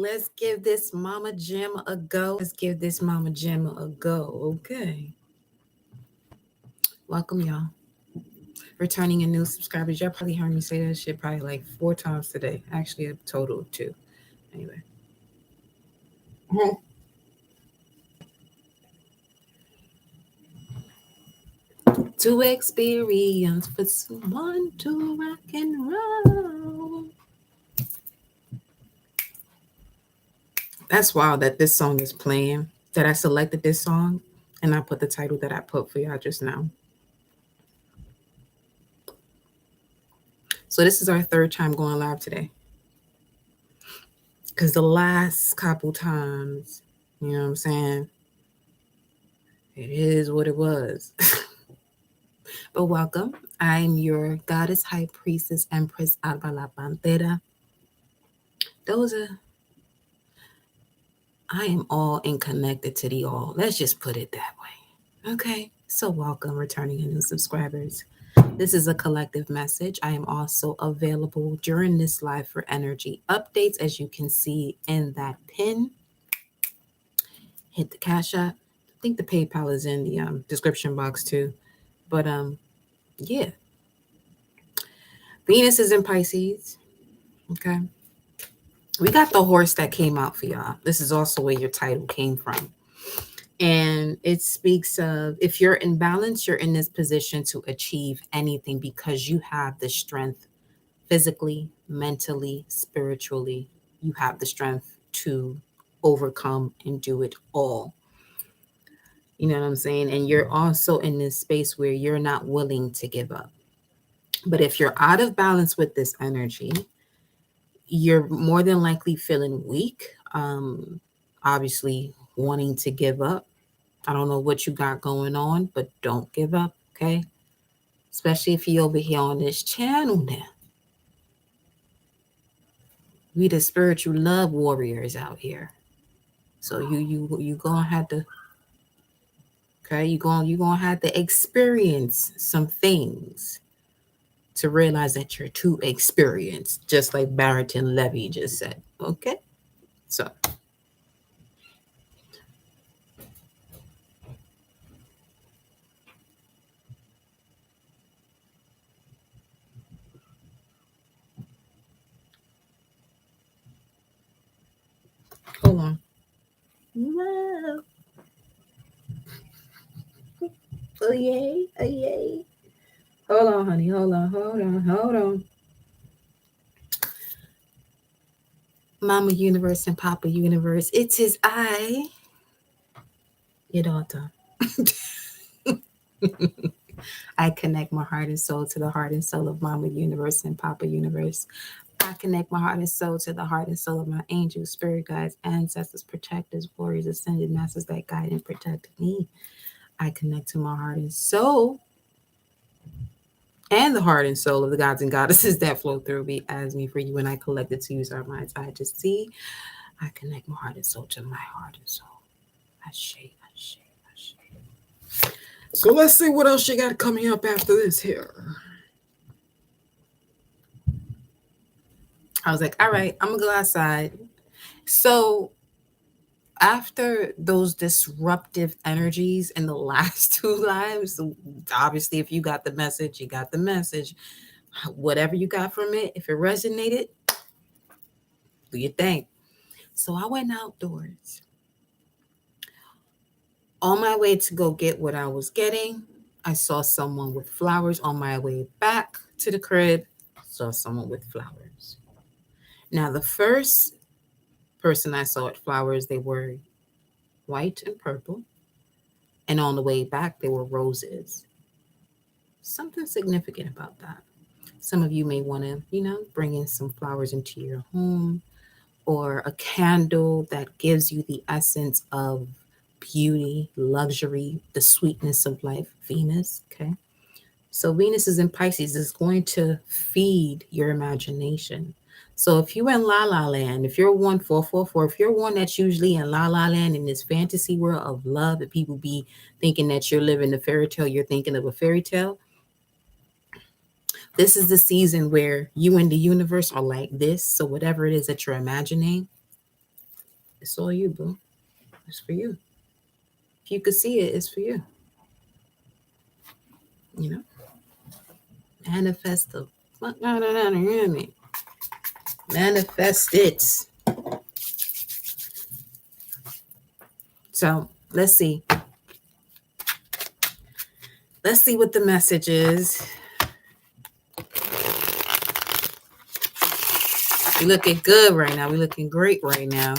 Let's give this Mama Jamma a go. Let's give this Mama Jamma a go. Okay. Welcome, y'all. Returning and new subscribers. Y'all probably heard me say that shit probably like 4 times today. Actually, a total of 2. Anyway. To experience for someone to rock and roll. That's wild that this song is playing. That I selected this song and I put the title that I put for y'all just now. So this is our 3rd time going live today. Because the last couple times, you know what I'm saying? It is what it was. But welcome. I'm your goddess, high priestess, Empress Alba La Pantera. I am all and connected to the all. Let's just put it that way. Okay. So welcome, returning and new subscribers. This is a collective message. I am also available during this live for energy updates, as you can see in that pin. Hit the Cash App. I think the PayPal is in the description box too. But yeah. Venus is in Pisces. Okay. We got the horse that came out for y'all. This is also where your title came from. And it speaks of if you're in balance, you're in this position to achieve anything because you have the strength physically, mentally, spiritually. You have the strength to overcome and do it all. You know what I'm saying? And you're also in this space where you're not willing to give up. But if you're out of balance with this energy, you're more than likely feeling weak, obviously wanting to give up. I don't know what you got going on, but don't give up, okay? Especially if you're over here on this channel now. We the spiritual love warriors out here. So you gonna have to, okay, you gonna have to experience some things to realize that you're too experienced, just like Barrington Levy just said. Okay? So hold on. Whoa. Oh yay, oh yay. Hold on, honey. Hold on. Mama Universe and Papa Universe. It is I, your daughter. I connect my heart and soul to the heart and soul of Mama Universe and Papa Universe. I connect my heart and soul to the heart and soul of my angels, spirit guides, ancestors, protectors, warriors, ascended masters that guide and protect me. I connect to my heart and soul and the heart and soul of the gods and goddesses that flow through me as me for you. When I collect it to use our minds, I just see. I connect my heart and soul to my heart and soul. I shake. So let's see what else you got coming up after this here. I was like, all right, I'm gonna go outside. So after those disruptive energies in the last 2 lives, obviously if you got the message, you got the message. Whatever you got from it, if it resonated, do your thing. So I went outdoors. On my way to go get what I was getting, I saw someone with flowers. On my way back to the crib, saw someone with flowers. Now, the first person I saw with flowers, they were white and purple. And on the way back, they were roses. Something significant about that. Some of you may want to, bring in some flowers into your home or a candle that gives you the essence of beauty, luxury, the sweetness of life, Venus. Okay. So Venus is in Pisces, is going to feed your imagination. So if you're in La La Land, if you're 1444, if you're one that's usually in La La Land in this fantasy world of love, and people be thinking that you're living a fairy tale, you're thinking of a fairy tale. This is the season where you and the universe are like this. So whatever it is that you're imagining, It's all you, boo. It's for you. If you could see it, it's for you. You know, manifest the fuck out of that. You hear me? Manifest it. So let's see. Let's see what the message is. We're looking good right now. We're looking great right now.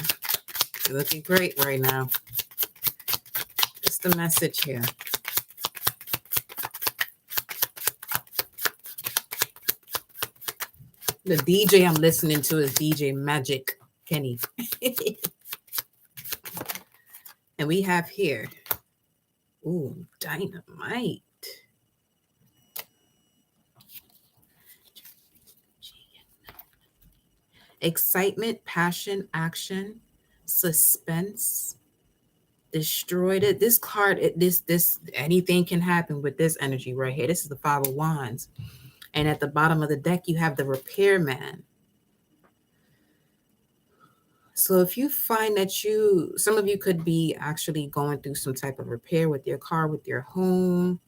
We're looking great right now. What's the message here? The DJ I'm listening to is DJ Magic Kenny. And we have here, ooh, dynamite. Excitement, passion, action, suspense, destroyed it. This card, this anything can happen with this energy right here. This is the Five of Wands. And at the bottom of the deck, you have the repairman. So if you find that some of you could be actually going through some type of repair with your car, with your home,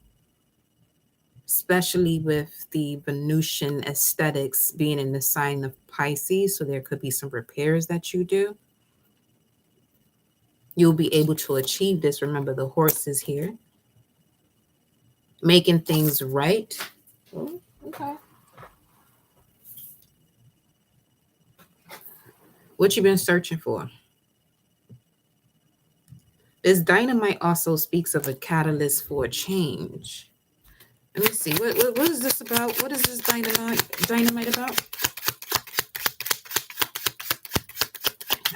especially with the Venusian aesthetics being in the sign of Pisces. So there could be some repairs that you do. You'll be able to achieve this. Remember, the horse is here. Making things right. Oh, okay. What you been searching for? This dynamite also speaks of a catalyst for a change. Let me see. What is this about? What is this dynamite about?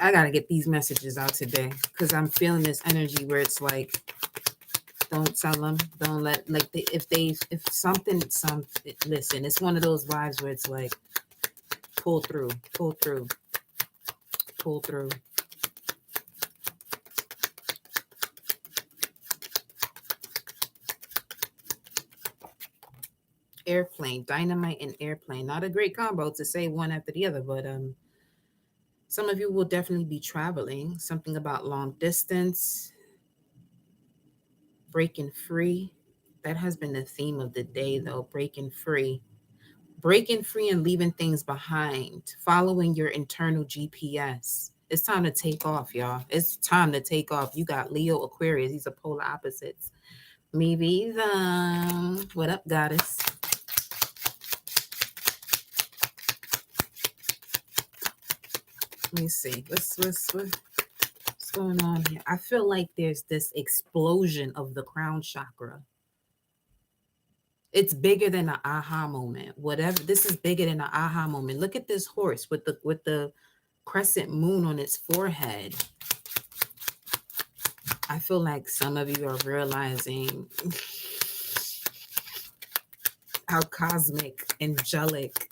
I gotta get these messages out today because I'm feeling this energy where it's like, don't tell them, don't let if something listen. It's one of those vibes where it's like, pull through, pull through, pull through. Airplane, dynamite and airplane. Not a great combo to say one after the other, but some of you will definitely be traveling. Something about long distance, breaking free. That has been the theme of the day, though. Breaking free and leaving things behind, following your internal GPS. It's time to take off, y'all. It's time to take off. You got Leo, Aquarius. These are polar opposites. Me vida. What up, goddess? Let me see. What's going on here? I feel like there's this explosion of the crown chakra. It's bigger than an aha moment. Whatever, this is bigger than an aha moment. Look at this horse with the crescent moon on its forehead. I feel like some of you are realizing how cosmic, angelic,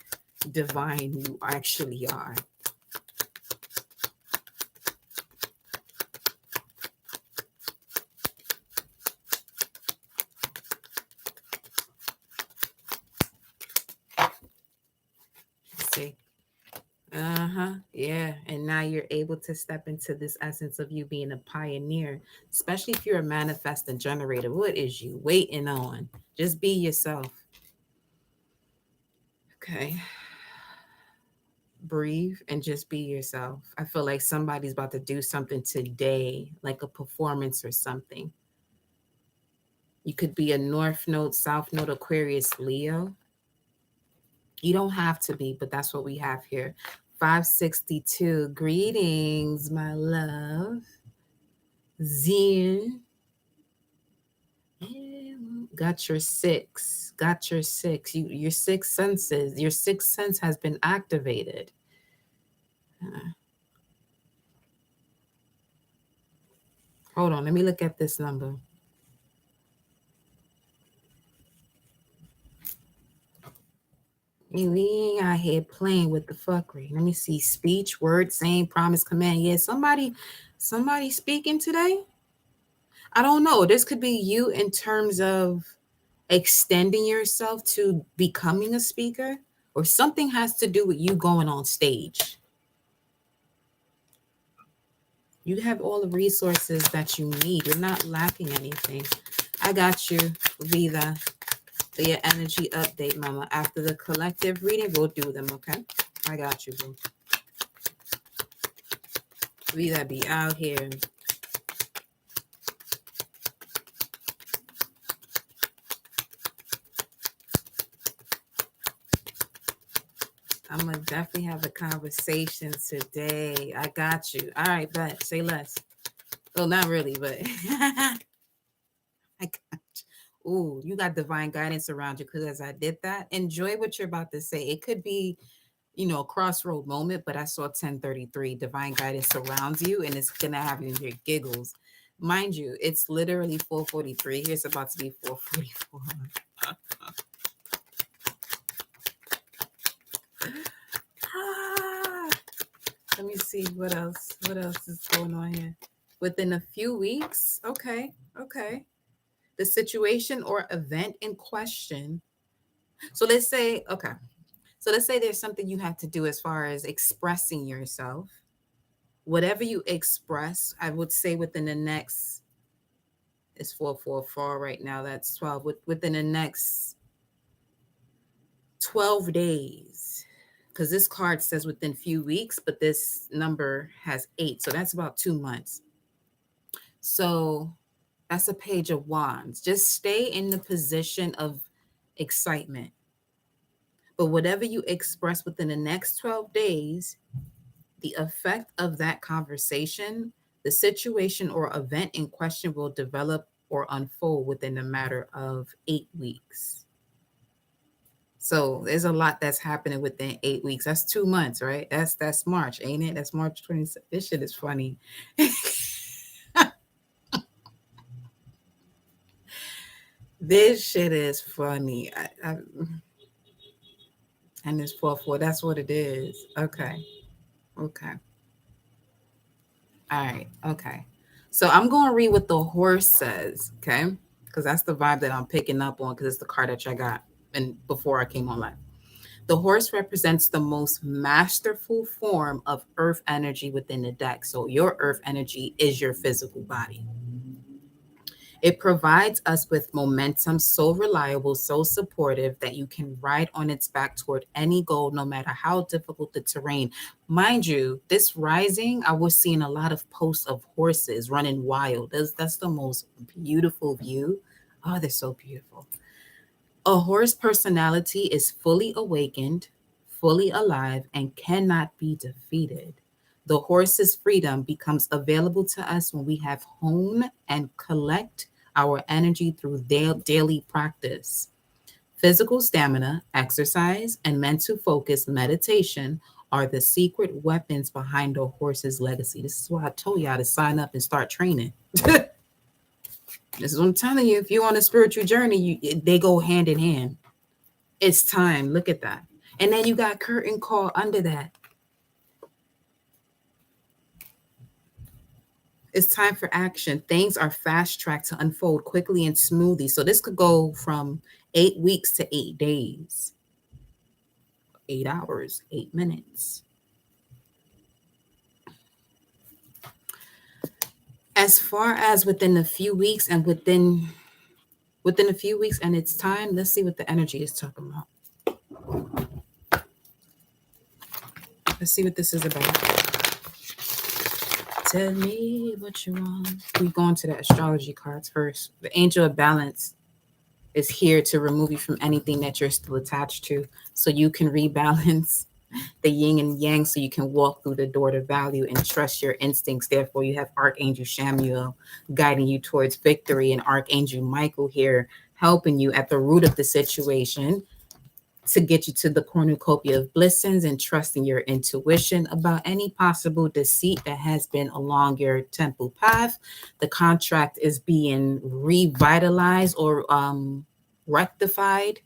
divine you actually are. See? Yeah. And now you're able to step into this essence of you being a pioneer, especially if you're a manifesting generator. What is you waiting on? Just be yourself. Okay. Breathe and just be yourself. I feel like somebody's about to do something today, like a performance or something. You could be a North Node, South Node, Aquarius, Leo. You don't have to be, but that's what we have here. 562. Greetings, my love. Zen. Got your six. Got your six. Your six senses. Your sixth sense has been activated. Hold on. Let me look at this number. We out here playing with the fuckery. Let me see. Speech, word, saying, promise, command. Yeah, somebody speaking today. I don't know. This could be you in terms of extending yourself to becoming a speaker, or something has to do with you going on stage. You have all the resources that you need. You're not lacking anything. I got you, Vida, for your energy update, Mama. After the collective reading, we'll do them, okay? I got you, boo. Vida be out here. I'm gonna definitely have a conversation today. I got you. All right, but say less. Well, not really, but I got you. Ooh, you got divine guidance around you because as I did that, enjoy what you're about to say. It could be, a crossroad moment, but I saw 1033. Divine guidance surrounds you and it's gonna have you in your giggles. Mind you, it's literally 4:43. Here's about to be 4:44. Let me see what else. What else is going on here? Within a few weeks. Okay. Okay. The situation or event in question. So let's say, okay. So let's say there's something you have to do as far as expressing yourself. Whatever you express, I would say within the next, it's 444 right now. That's 12. Within the next 12 days. Because this card says within few weeks, but this number has 8. So that's about 2 months. So that's a page of wands. Just stay in the position of excitement. But whatever you express within the next 12 days, the effect of that conversation, the situation or event in question will develop or unfold within a matter of 8 weeks. So there's a lot that's happening within 8 weeks. That's 2 months, right? That's March, ain't it? That's March 26th. This shit is funny. This shit is funny. And it's 4-4. That's what it is. Okay. Okay. All right. Okay. So I'm going to read what the horse says. Okay. Because that's the vibe that I'm picking up on because it's the card that I got and before I came online. The horse represents the most masterful form of earth energy within the deck. So your earth energy is your physical body. It provides us with momentum so reliable, so supportive that you can ride on its back toward any goal, no matter how difficult the terrain. Mind you, this rising, I was seeing a lot of posts of horses running wild. That's the most beautiful view. Oh, they're so beautiful. A horse personality is fully awakened, fully alive, and cannot be defeated. The horse's freedom becomes available to us when we have honed and collect our energy through daily practice. Physical stamina, exercise, and mental focus meditation are the secret weapons behind a horse's legacy. This is why I told y'all to sign up and start training. This is what I'm telling you. If you're on a spiritual journey, they go hand in hand. It's time. Look at that. And then you got curtain call under that. It's time for action. Things are fast tracked to unfold quickly and smoothly. So this could go from 8 weeks to 8 days, 8 hours, 8 minutes. As far as within a few weeks and within a few weeks and it's time, let's see what the energy is talking about. Let's see what this is about. Tell me what you want. We're going to the astrology cards first. The Angel of Balance is here to remove you from anything that you're still attached to so you can rebalance the yin and yang so you can walk through the door to value and trust your instincts. Therefore, you have Archangel Chamuel guiding you towards victory and Archangel Michael here helping you at the root of the situation to get you to the cornucopia of blessings and trusting your intuition about any possible deceit that has been along your temple path. The contract is being revitalized or rectified.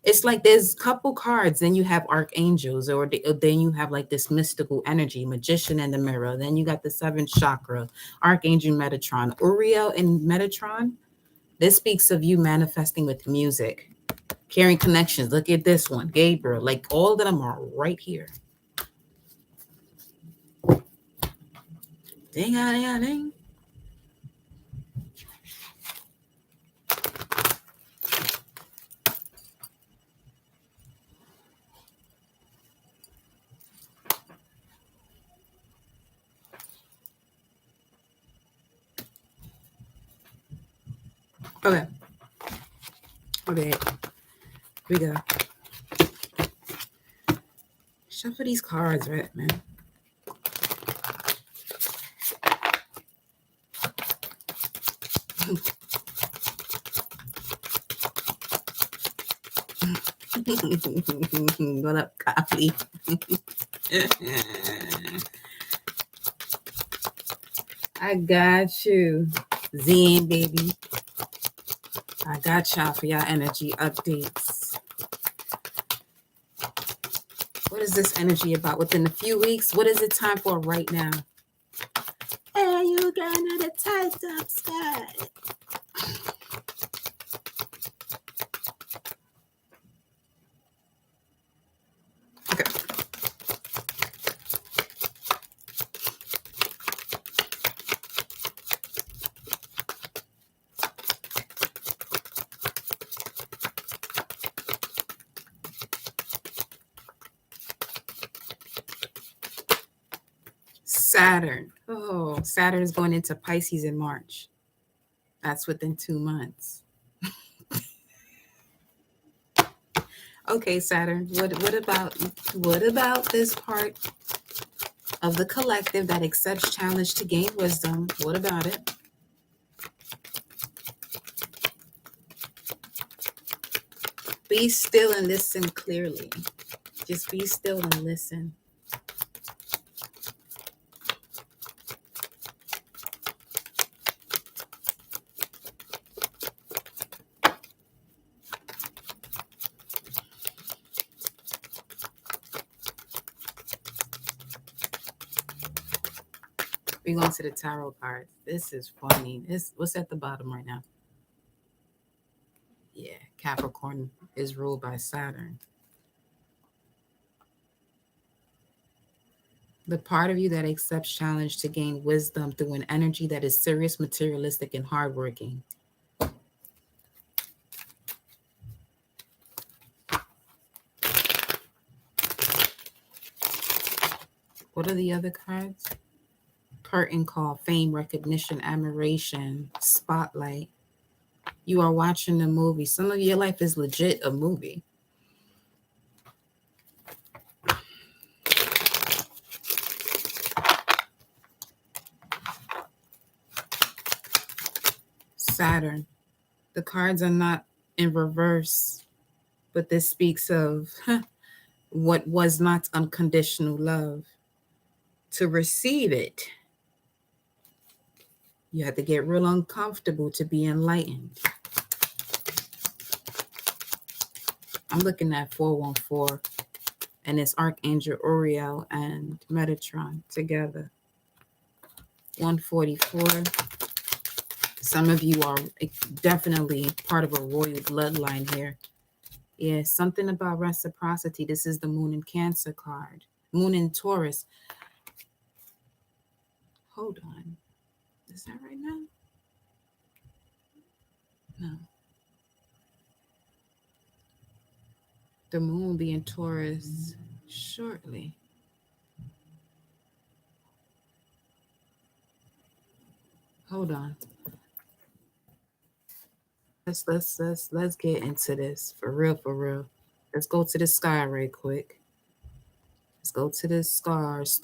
It's like there's a couple cards, then you have archangels, or then you have like this mystical energy, magician in the mirror. Then you got the seventh chakra, Archangel Metatron, Uriel and Metatron. This speaks of you manifesting with music, carrying connections. Look at this one, Gabriel. Like all of them are right here. Ding, ah, ding, ah, ding. Okay. Okay. We go. Shuffle these cards, right, man? What up, Coffee? I got you. Zen, baby. I got y'all for y'all energy updates. What is this energy about within a few weeks? What is it time for right now? Hey, you got another tight up sky. Okay. Saturn. Oh, Saturn is going into Pisces in March. That's within 2 months. Okay, Saturn. What about this part of the collective that accepts challenge to gain wisdom? What about it? Be still and listen clearly. Just be still and listen. We're going to the tarot cards. This is funny. What's at the bottom right now? Yeah, Capricorn is ruled by Saturn. The part of you that accepts challenge to gain wisdom through an energy that is serious, materialistic, and hardworking. What are the other cards? Curtain call, fame, recognition, admiration, spotlight. You are watching a movie. Some of your life is legit a movie. Saturn. The cards are not in reverse, but this speaks of what was not unconditional love. To receive it, you have to get real uncomfortable to be enlightened. I'm looking at 414, and it's Archangel Uriel and Metatron together. 144. Some of you are definitely part of a royal bloodline here. Yeah, something about reciprocity. This is the Moon in Cancer card. Moon in Taurus. Hold on. Is that right now? No. The moon will be in Taurus shortly. Hold on. Let's get into this for real, for real. Let's go to the sky right quick. Let's go to the scars.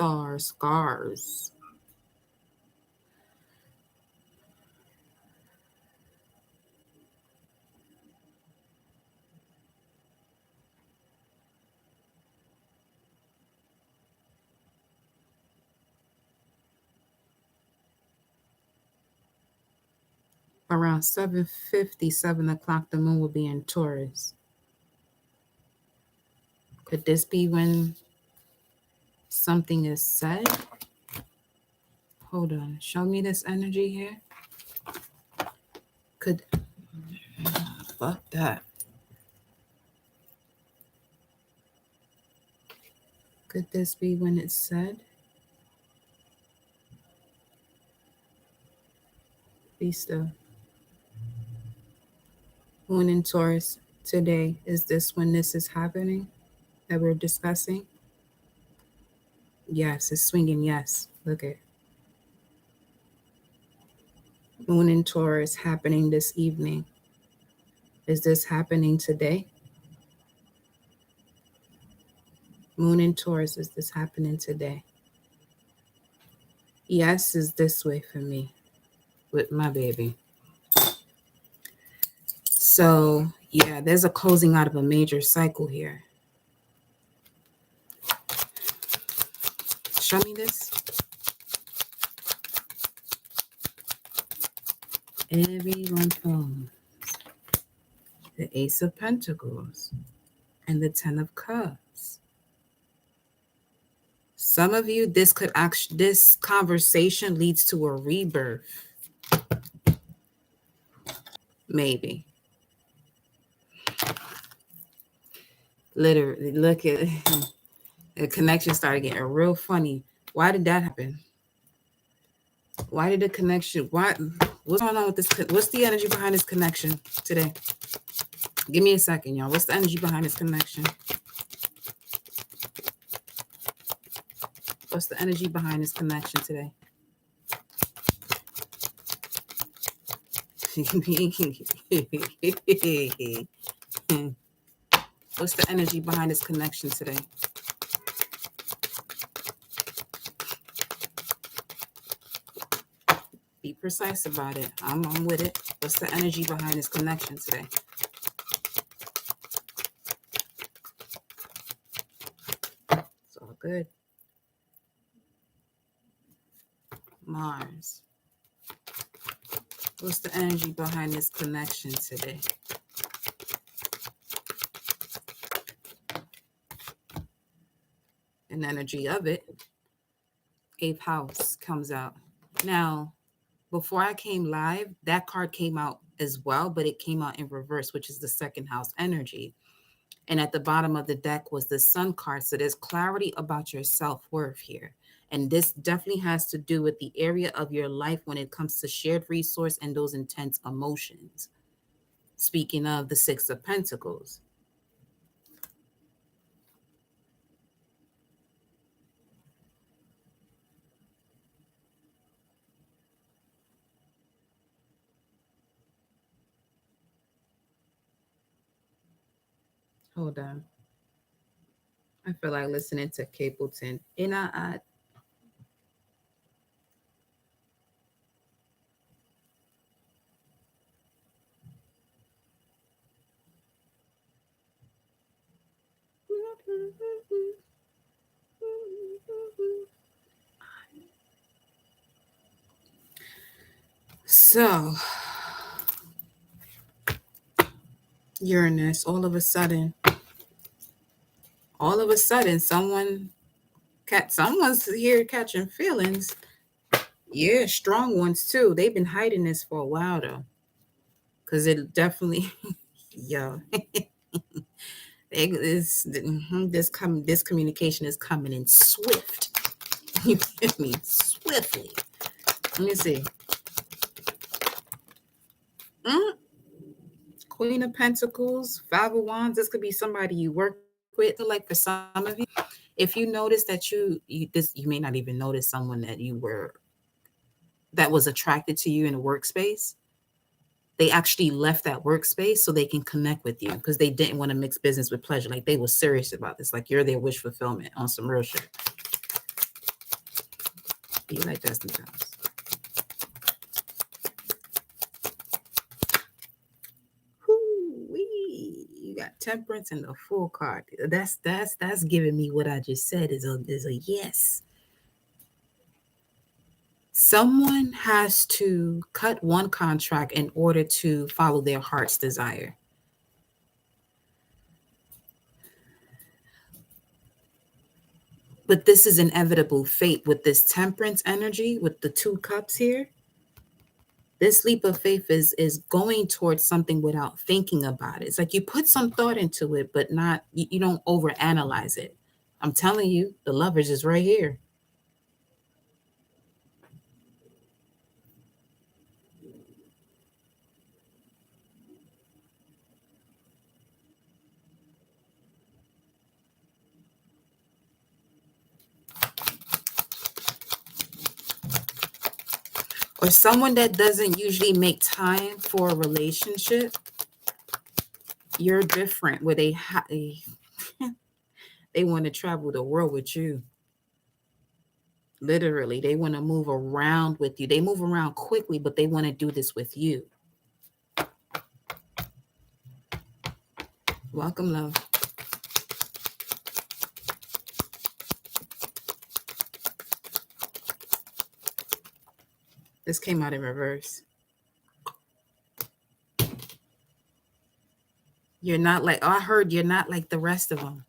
Around 7:50, 7 o'clock, the moon will be in Taurus. Could this be when something is said? Hold on. Show me this energy here. Could fuck that. Could this be when it's said? Be still. Moon in Taurus today. Is this when this is happening that we're discussing? Yes, it's swinging. Yes. Look at Moon in Taurus happening this evening. Is this happening today? Moon in Taurus, is this happening today? Yes, is this way for me with my baby. So, yeah, there's a closing out of a major cycle here. Show me this. Everyone from the Ace of Pentacles and the Ten of Cups. Some of you, this conversation leads to a rebirth. Maybe. Literally, look at the connection started getting real funny. Why did that happen? Why did the connection? What's going on with this? What's the energy behind this connection today? Give me a second, y'all. What's the energy behind this connection? What's the energy behind this connection today? What's the energy behind this connection today? Be precise about it. I'm with it. What's the energy behind this connection today? It's all good. Mars. What's the energy behind this connection today? An energy of it. Eighth house comes out. Now, before I came live, that card came out as well, but it came out in reverse, which is the second house energy. And at the bottom of the deck was the Sun card. So there's clarity about your self-worth here. And this definitely has to do with the area of your life when it comes to shared resource and those intense emotions. Speaking of the Six of Pentacles. Hold on. I feel like listening to Capleton. So, Uranus, all of a sudden, someone's here catching feelings. Yeah, strong ones too. They've been hiding this for a while though, because it definitely, yeah, this communication is coming in swift. You feel me? Swiftly. Let me see. Queen of Pentacles, Five of Wands. This could be somebody you work with. Like for some of you, if you notice that you may not even notice someone that was attracted to you in a workspace. They actually left that workspace so they can connect with you because they didn't want to mix business with pleasure. Like they were serious about this. Like you're their wish fulfillment on some real shit. You like that sometimes. You got Temperance and the Fool card. That's giving me what I just said is a yes. Someone has to cut one contract in order to follow their heart's desire. But this is inevitable fate with this Temperance energy, with the two cups here. This leap of faith is going towards something without thinking about it. It's like you put some thought into it, but not you don't overanalyze it. I'm telling you, the Lovers is right here. or someone that doesn't usually make time for a relationship, you're different where they want to travel the world with you. Literally, they want to move around with you. They move around quickly, but they want to do this with you. Welcome, love. This came out in reverse. You're not like, I heard you're not like the rest of them.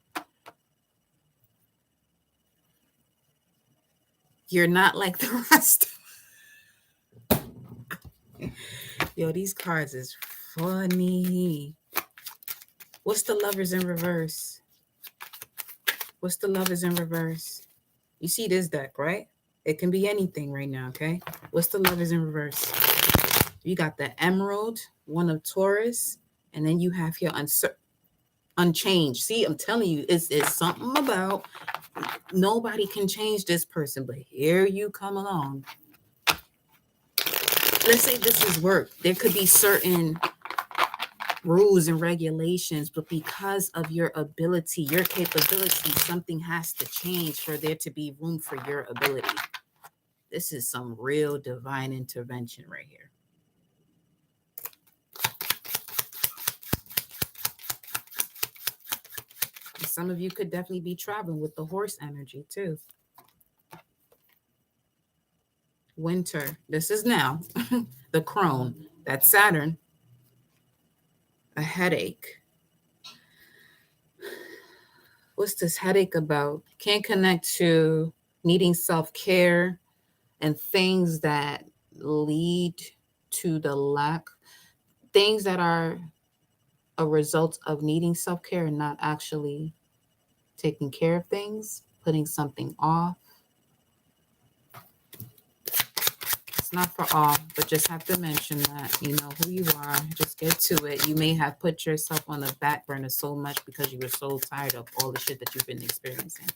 You're not like the rest. Yo, these cards is funny. What's the Lovers in reverse? What's the Lovers in reverse? You see this deck, right? It can be anything right now, okay? What's the Lovers in reverse? You got the Emerald, one of Taurus, and then you have here unchanged. See, I'm telling you, it's something about nobody can change this person, but here you come along. Let's say this is work. There could be certain rules and regulations, but because of your ability, your capability, something has to change for there to be room for your ability. This is some real divine intervention right here. And some of you could definitely be traveling with the horse energy too. Winter. This is now the crone. That's Saturn. A headache. What's this headache about? Can't connect to needing self-care and things that lead to the lack, things that are a result of needing self-care and not actually taking care of things, putting something off. It's not for all, but just have to mention that you know who you are. Just get to it. You may have put yourself on the back burner so much because you were so tired of all the shit that you've been experiencing.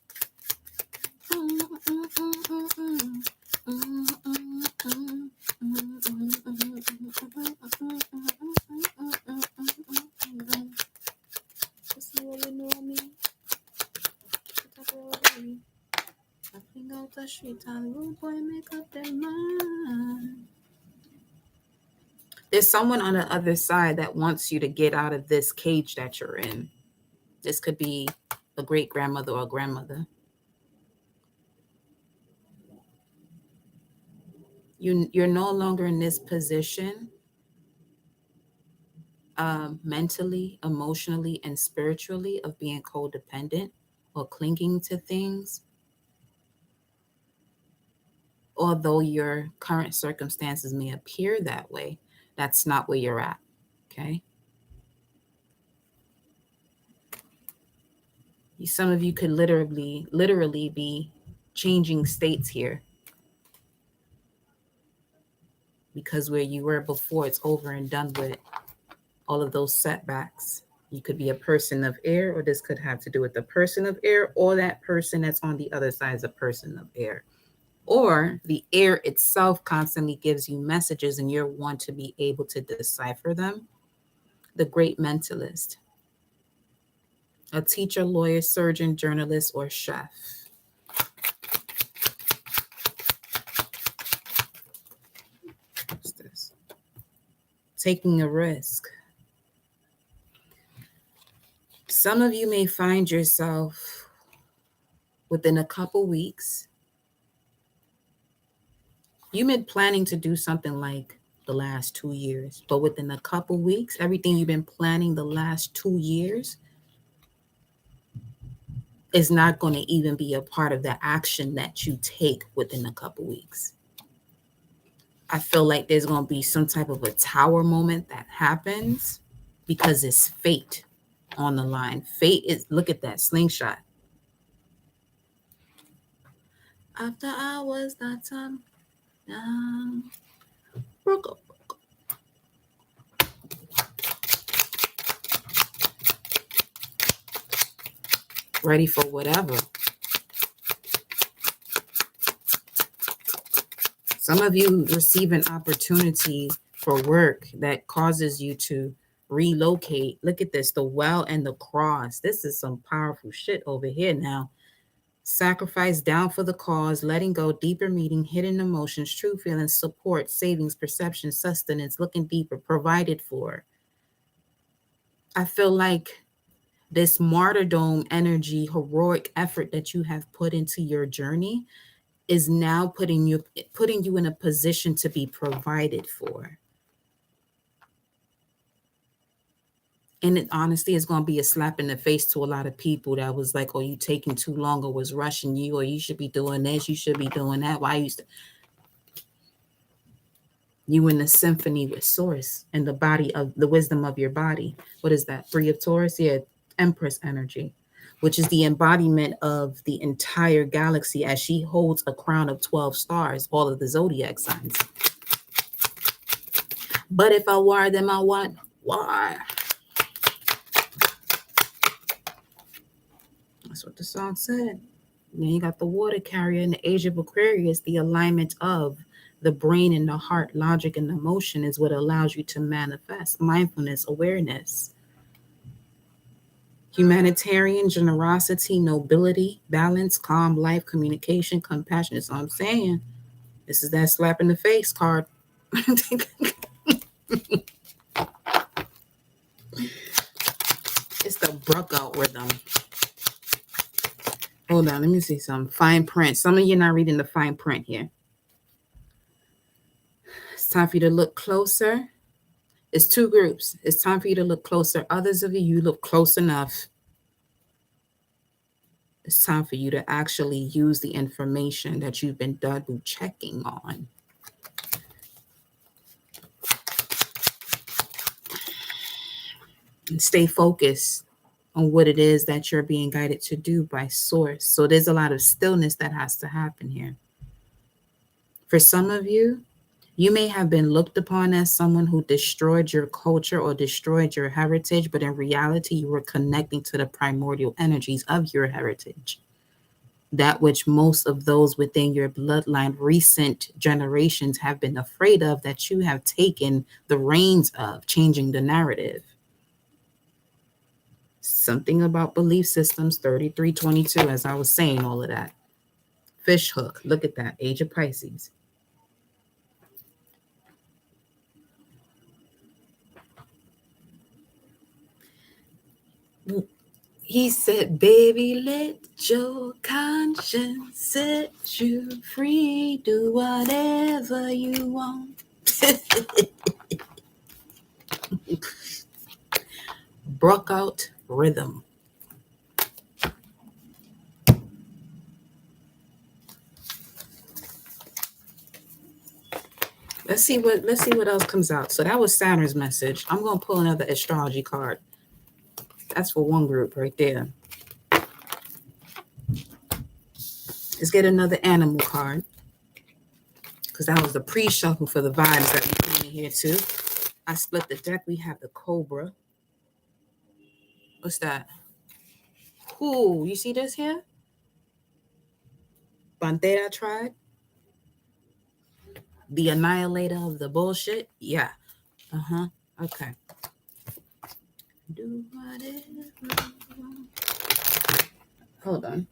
There's someone on the other side that wants you to get out of this cage that you're in. This could be a great grandmother or a grandmother. You're no longer in this position mentally, emotionally, and spiritually of being codependent or clinging to things. Although your current circumstances may appear that way, that's not where you're at, okay? Some of you could literally be changing states here because where you were before, it's over and done with. All of those setbacks. You could be a person of air, or this could have to do with the person of air, or that person that's on the other side is a person of air. Or the air itself constantly gives you messages and you're one to be able to decipher them. The great mentalist, a teacher, lawyer, surgeon, journalist, or chef. What's this? Taking a risk. Some of you may find yourself within a couple weeks. You've been planning to do something like the last 2 years, but within a couple weeks, everything you've been planning the last 2 years is not going to even be a part of the action that you take within a couple weeks. I feel like there's going to be some type of a tower moment that happens because it's fate on the line. Fate is, look at that slingshot. After hours, that time. Broke up. Ready for whatever. Some of you receive an opportunity for work that causes you to relocate. Look at this, the well and the cross. This is some powerful shit over here now. Sacrifice, down for the cause, letting go, deeper meaning, hidden emotions, true feelings, support, savings, perception, sustenance, looking deeper, provided for. I feel like this martyrdom energy, heroic effort that you have put into your journey is now putting you in a position to be provided for. And it honestly is going to be a slap in the face to a lot of people that was like, oh, you taking too long, or was rushing you, or you should be doing this, you should be doing that. Why you in the symphony with source and the body of the wisdom of your body. What is that? 3 of Taurus? Yeah, Empress energy, which is the embodiment of the entire galaxy as she holds a crown of 12 stars, all of the zodiac signs. But if I wire them, I want why? That's what the song said. Then you got the water carrier in the age of Aquarius. The alignment of the brain and the heart, logic and emotion is what allows you to manifest mindfulness, awareness. Humanitarian, generosity, nobility, balance, calm, life, communication, compassion. That's what I'm saying. This is that slap in the face card. It's the Bruckout rhythm. Hold on, let me see some fine print. Some of you are not reading the fine print here. It's time for you to look closer. It's 2 groups. It's time for you to look closer. Others of you look close enough. It's time for you to actually use the information that you've been double checking on. And stay focused on what it is that you're being guided to do by source. So there's a lot of stillness that has to happen here. For some of you, you may have been looked upon as someone who destroyed your culture or destroyed your heritage, but in reality, you were connecting to the primordial energies of your heritage. That which most of those within your bloodline, recent generations, have been afraid of, that you have taken the reins of changing the narrative. Something about belief systems, 3322, as I was saying, all of that. Fish hook, look at that, age of Pisces. He said, baby, let your conscience set you free. Do whatever you want. Bruckout rhythm. Let's see what else comes out. So that was Saturn's message. I'm going to pull another astrology card. That's for one group right there. Let's get another animal card, because that was the pre-shuffle for the vibes that we came in here too. I split the deck. We have the Cobra. What's that? Ooh, you see this here? Pantera tribe. The annihilator of the bullshit. Yeah. Okay. Do whatever. Hold on.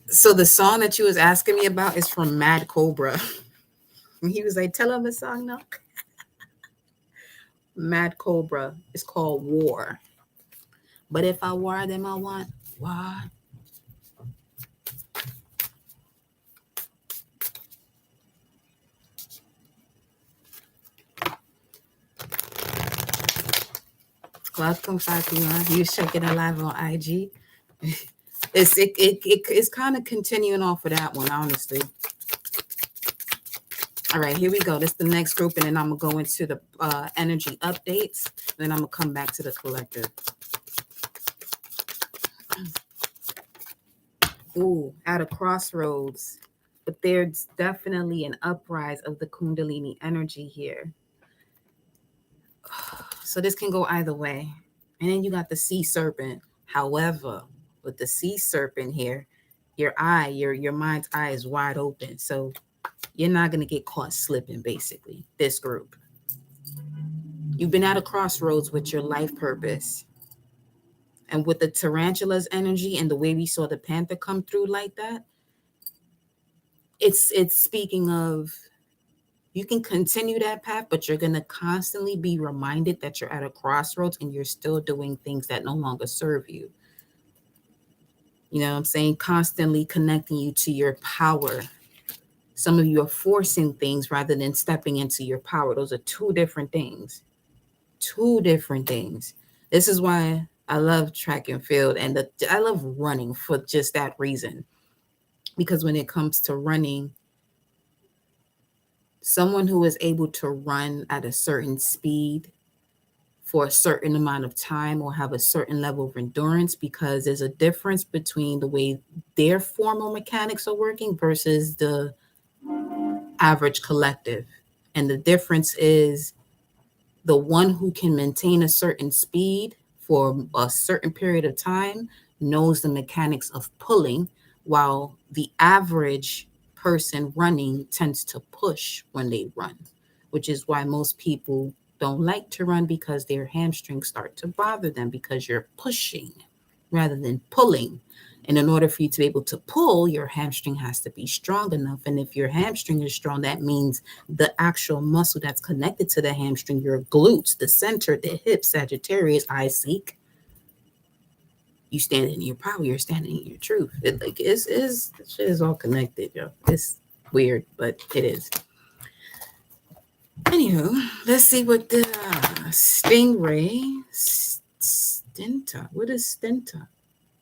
So the song that you was asking me about is from Mad Cobra. He was like, tell him a song now. Mad Cobra. It's called War. But if I war them, I want war. Welcome, Fatima. You checking it live on IG. It's kind of continuing off of that one, honestly. All right, here we go. This is the next group, and then I'm gonna go into the energy updates. Then I'm gonna come back to the collective. Ooh, at a crossroads, but there's definitely an uprise of the Kundalini energy here. So this can go either way. And then you got the sea serpent. However, with the sea serpent here, your mind's eye is wide open. So you're not gonna get caught slipping, basically. This group. You've been at a crossroads with your life purpose. And with the tarantula's energy and the way we saw the panther come through like that, it's speaking of you can continue that path, but you're going to constantly be reminded that you're at a crossroads and you're still doing things that no longer serve you. You know what I'm saying? Constantly connecting you to your power. Some of you are forcing things rather than stepping into your power. Those are two different things. Two different things. This is why I love track and field, and I love running for just that reason. Because when it comes to running, someone who is able to run at a certain speed for a certain amount of time or have a certain level of endurance, because there's a difference between the way their formal mechanics are working versus the average collective. And the difference is the one who can maintain a certain speed for a certain period of time knows the mechanics of pulling, while the average person running tends to push when they run, which is why most people don't like to run, because their hamstrings start to bother them because you're pushing rather than pulling. And in order for you to be able to pull, your hamstring has to be strong enough. And if your hamstring is strong, that means the actual muscle that's connected to the hamstring, your glutes, the center, the hips, Sagittarius, I seek. You stand in your power, you're standing in your truth. Shit is all connected, yo. It's weird, but it is. Anywho, let's see what the stingray stenta. What is stenta?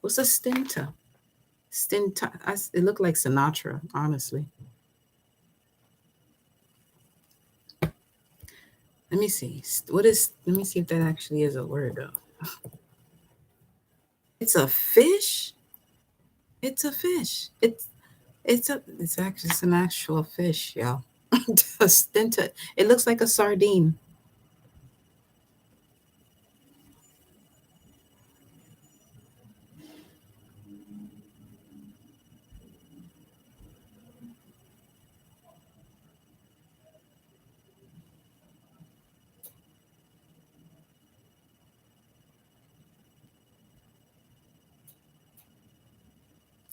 What's a stenta? Stenta. It looked like Sinatra, honestly. Let me see. What is? Let me see if that actually is a word though. It's a fish. It's a fish. It's actually it's an actual fish, y'all. A stenta. It looks like a sardine.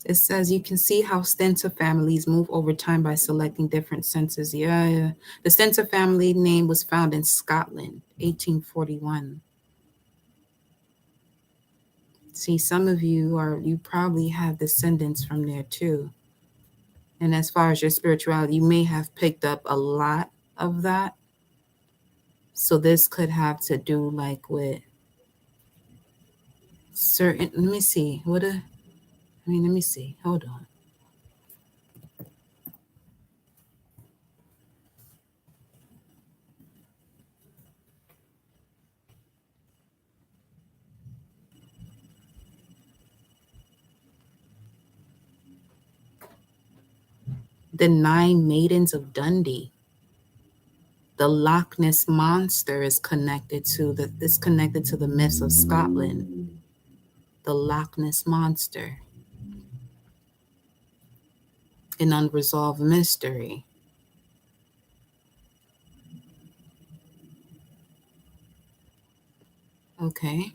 It says you can see how Stenta families move over time by selecting different senses. Yeah, yeah. The Stenta family name was found in Scotland, 1841. See, some of you probably have descendants from there too. And as far as your spirituality, you may have picked up a lot of that. So this could have to do like with certain, let me see, let me see, hold on. The Nine Maidens of Dundee. The Loch Ness monster is connected to the myths of Scotland. The Loch Ness monster, an unresolved mystery. Okay.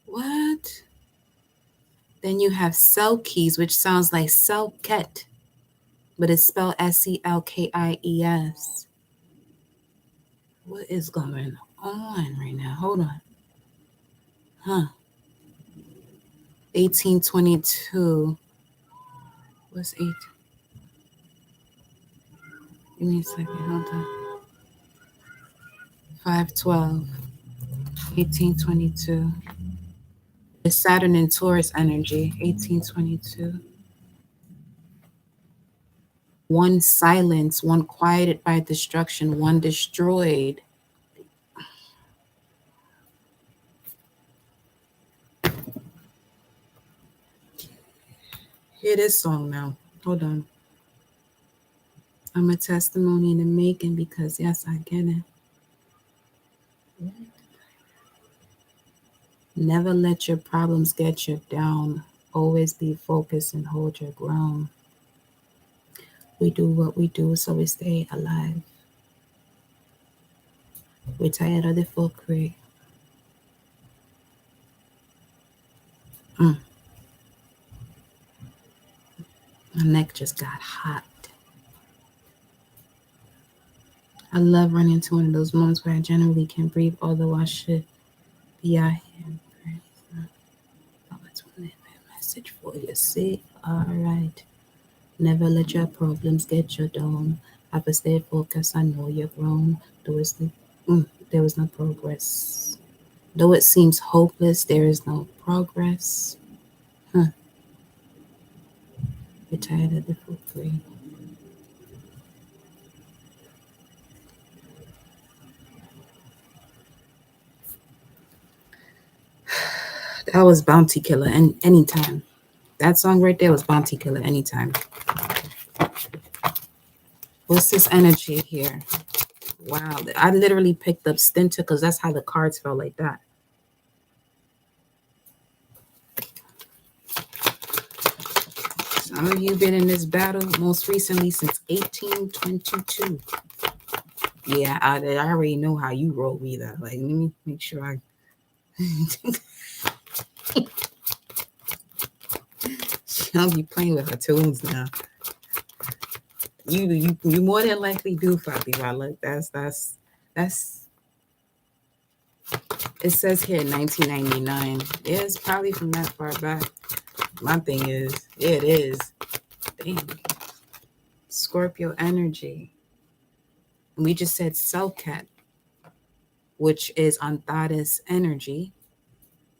What? Then you have Selkies, which sounds like Selket, but it's spelled Selkies. What is going on right now? Hold on. Huh. 1822. What's 8? Give me a second. Hold on. 512. 1822. The Saturn and Taurus energy. 1822. One silenced, one quieted by destruction, one destroyed. Hear this song now. Hold on. I'm a testimony in the making because, yes, I get it. Never let your problems get you down. Always be focused and hold your ground. We do what we do so we stay alive. We're tired of the fuckery. Mm, my neck just got hot. I love running into one of those moments where I generally can't breathe, although I should be out here. Oh, it's one message for you. See? Alright. Never let your problems get you down. Have to stay focused. I know you're grown. There was there was no progress. Though it seems hopeless, there is no progress. Huh. We're tired of the foolery. That was Bounty Killer and anytime. That song right there was Bounty Killer anytime. What's this energy here? Wow. I literally picked up Stinter because that's how the cards felt like that. Some of you been in this battle most recently since 1822. Yeah, I already know how you roll either. Like, let me make sure I. I'll be playing with her tunes now. You more than likely do, Fatima. Look, that's. It says here 1999. Yeah, it's probably from that far back. My thing is, yeah, it is. Dang. Scorpio energy. We just said Selkat, which is Antares energy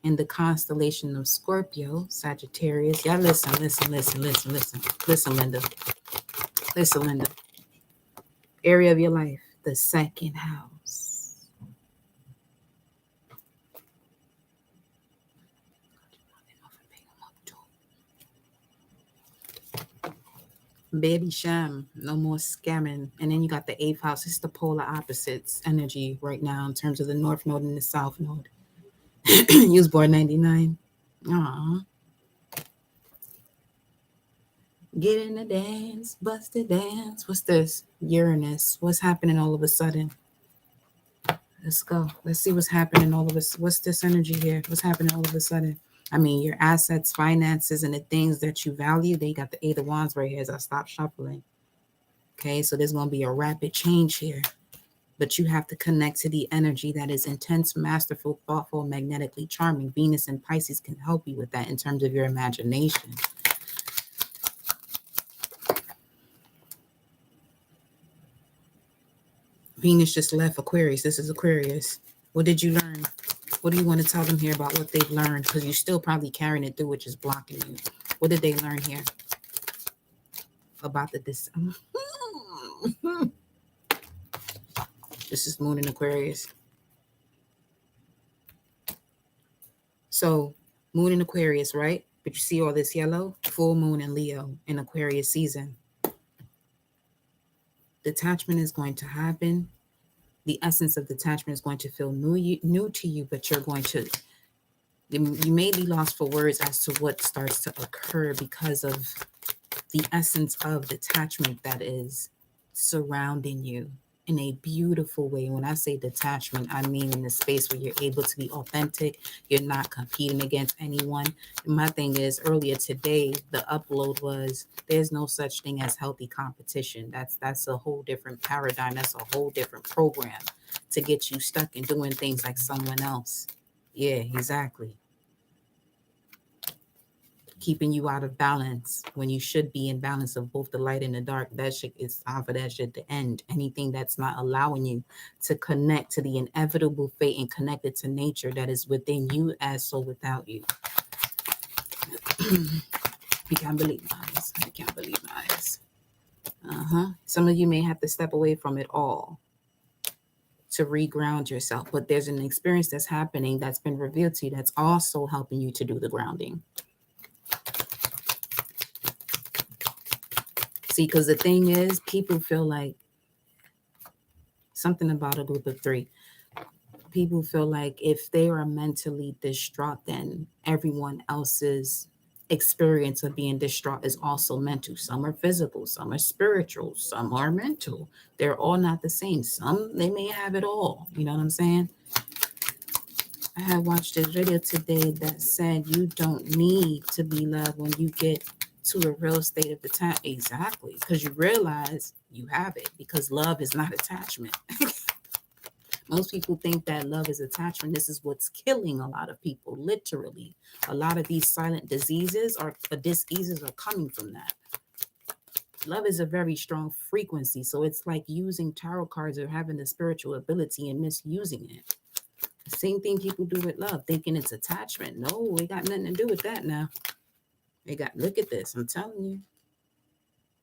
in the constellation of Scorpio, Sagittarius. Y'all listen, listen, Linda. Listen, Linda. Area of your life, the second house. Baby Sham, no more scamming. And then you got the eighth house. It's the polar opposites energy right now in terms of the north node and the south node. You was born 99. Aww. Get in the dance, bust the dance. What's this? Uranus. What's happening all of a sudden? Let's go. Let's see what's happening all of us. What's this energy here? What's happening all of a sudden? I mean, your assets, finances, and the things that you value, they got the Eight of Wands right here as I stop shuffling. Okay, so there's going to be a rapid change here. But you have to connect to the energy that is intense, masterful, thoughtful, magnetically charming. Venus and Pisces can help you with that in terms of your imagination. Venus just left Aquarius. This is Aquarius. What did you learn? What do you want to tell them here about what they've learned? Because you're still probably carrying it through, which is blocking you. What did they learn here about this? This is Moon in Aquarius. So Moon in Aquarius, right? But you see all this yellow? Full Moon in Leo in Aquarius season. Detachment is going to happen. The essence of detachment is going to feel new to you, but you're going to, you may be lost for words as to what starts to occur because of the essence of detachment that is surrounding you in a beautiful way. When I say detachment, I mean in the space where you're able to be authentic, you're not competing against anyone. And my thing is, earlier today, the upload was there's no such thing as healthy competition. That's a whole different paradigm. That's a whole different program to get you stuck in doing things like someone else. Yeah, exactly. Keeping you out of balance when you should be in balance of both the light and the dark. That shit, it's time for that shit to end. Anything that's not allowing you to connect to the inevitable fate and connect it to nature that is within you as so without you. I can't believe my eyes. I can't believe my eyes. Some of you may have to step away from it all to reground yourself, but there's an experience that's happening that's been revealed to you that's also helping you to do the grounding. See, because the thing is, people feel like something about a group of three. people feel like if they are mentally distraught, then everyone else's experience of being distraught is also mental. Some are physical, some are spiritual, some are mental. They're all not the same. Some, they may have it all. You know what I'm saying? I had watched this video today that said you don't need to be loved when you get to a real state of attachment. Exactly. Because you realize you have it. Because love is not attachment. Most people think that love is attachment. This is what's killing a lot of people, literally. A lot of these silent diseases are coming from that. Love is a very strong frequency. So it's like using tarot cards or having the spiritual ability and misusing it. The same thing people do with love, thinking it's attachment. No, it got nothing to do with that now. Look at this. I'm telling you.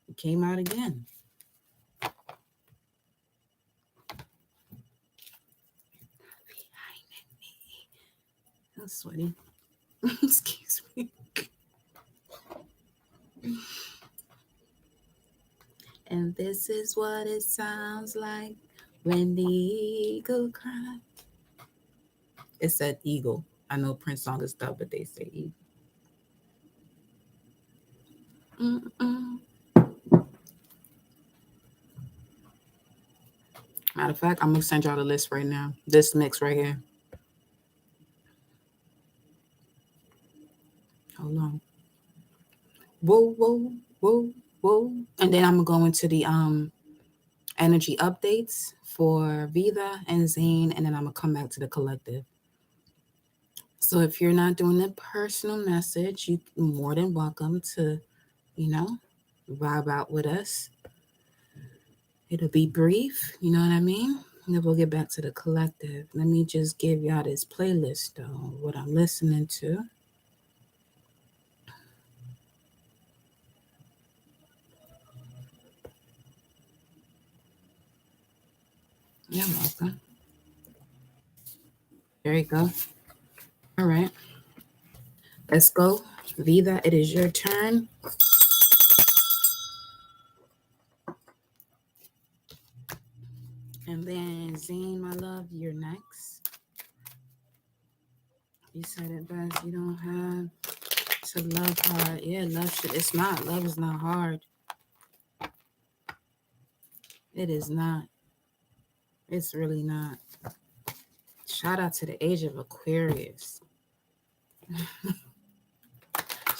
It came out again. I'm sweaty. Excuse me. And this is what it sounds like when the eagle cries. It said eagle. I know Prince song is stuff, but they say eagle. Matter of fact, I'm going to send y'all the list right now. This mix right here. Hold on. Whoa, whoa, whoa, whoa. And then I'm going to go into the energy updates for Vida and Zane, and then I'm going to come back to the collective. So if you're not doing a personal message, you're more than welcome to, vibe out with us. It'll be brief, you know what I mean? And then we'll get back to the collective. Let me just give y'all this playlist, though, what I'm listening to. You're welcome. There you go. All right. Let's go. Vida, it is your turn. And then Zane, my love, you're next. You said it best. You don't have to love hard. Yeah, love shit. It's not. Love is not hard. It is not. It's really not. Shout out to the age of Aquarius.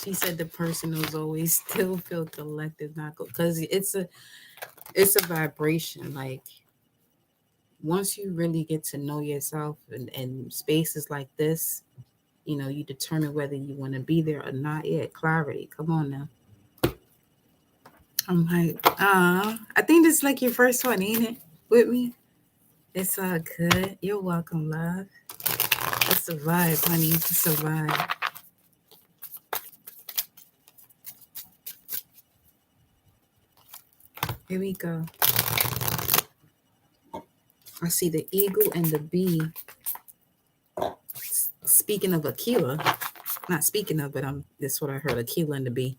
She said the person who's always still feel collective, not go, because it's a vibration. Like once you really get to know yourself and spaces like this, you determine whether you want to be there or not. Yeah, clarity. Come on now. I'm like, I think this is like your first one, ain't it? With me. It's all good. You're welcome, love. It's a vibe, honey. It's a vibe. Here we go. I see the eagle and the bee. Speaking of Aquila, not speaking of, but that's what I heard, Aquila and the bee.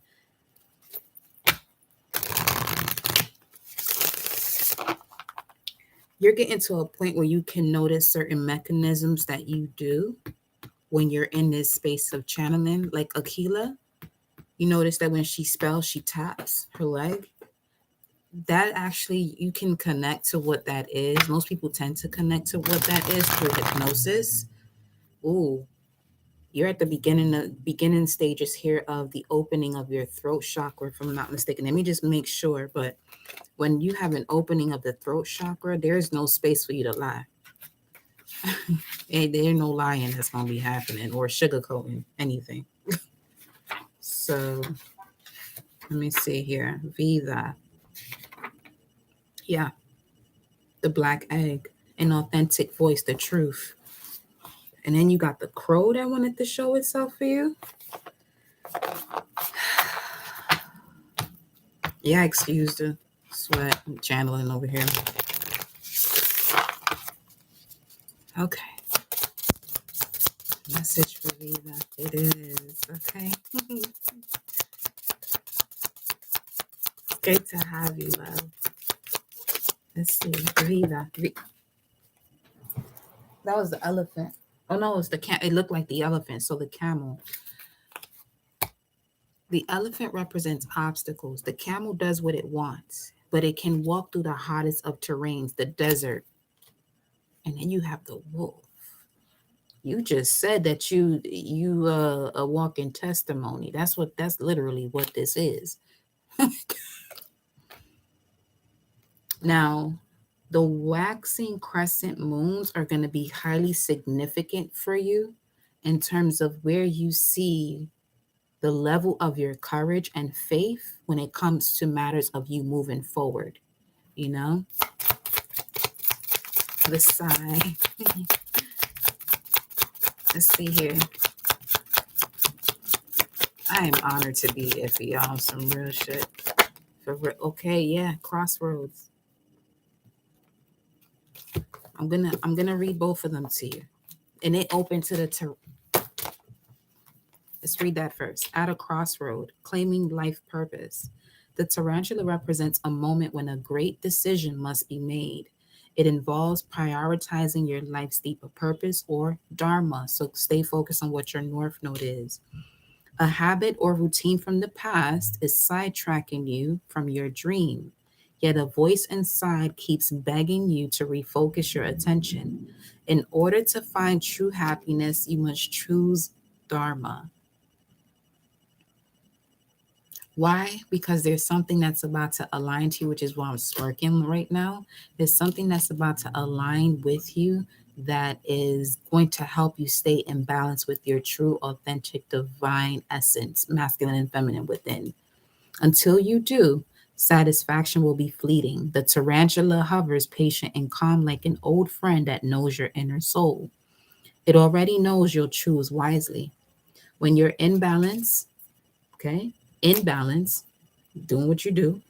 You're getting to a point where you can notice certain mechanisms that you do when you're in this space of channeling. Like Aquila, you notice that when she spells, she taps her leg. That actually, you can connect to what that is. Most people tend to connect to what that is through hypnosis. Ooh, you're at the beginning stages here of the opening of your throat chakra, if I'm not mistaken. Let me just make sure. But when you have an opening of the throat chakra, there's no space for you to lie. There's no lying that's going to be happening or sugarcoating anything. So let me see here. Vida. Yeah. The black egg. An authentic voice, the truth. And then you got the crow that wanted to show itself for you. Yeah, excuse the sweat. I'm channeling over here. Okay. Message for Vida. It is. Okay. Great to have you, love. Let's see. Vida. That was the elephant. Oh no, it's the it looked like the elephant. So the camel. The elephant represents obstacles. The camel does what it wants, but it can walk through the hottest of terrains, the desert. And then you have the wolf. You just said that you a walking testimony. That's literally what this is. Now, the waxing crescent moons are going to be highly significant for you in terms of where you see the level of your courage and faith when it comes to matters of you moving forward. You know, the sigh. Let's see here. I am honored to be here for y'all. Some real shit. For real. Okay, yeah, crossroads. I'm gonna read both of them to you, and it open to the. Let's read that first. At a crossroad, claiming life purpose. The tarantula represents a moment when a great decision must be made. It involves prioritizing your life's deeper purpose or dharma. So stay focused on what your north node is. A habit or routine from the past is sidetracking you from your dream. Yet a voice inside keeps begging you to refocus your attention. In order to find true happiness, you must choose dharma. Why? Because there's something that's about to align to you, which is why I'm smirking right now. There's something that's about to align with you that is going to help you stay in balance with your true, authentic, divine essence, masculine and feminine within. Until you do, satisfaction will be fleeting. The tarantula hovers patient and calm like an old friend that knows your inner soul. It already knows you'll choose wisely. When you're in balance, okay, in balance, doing what you do,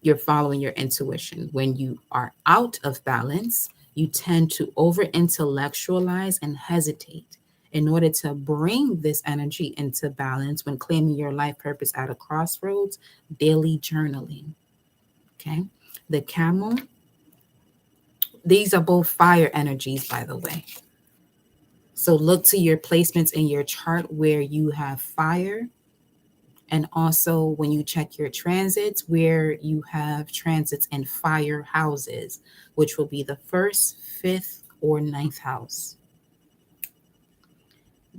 you're following your intuition. When you are out of balance, you tend to over intellectualize and hesitate. In order to bring this energy into balance when claiming your life purpose at a crossroads, daily journaling. Okay. The camel, these are both fire energies, by the way. So look to your placements in your chart where you have fire, and also when you check your transits where you have transits in fire houses, which will be the first, fifth, or ninth house.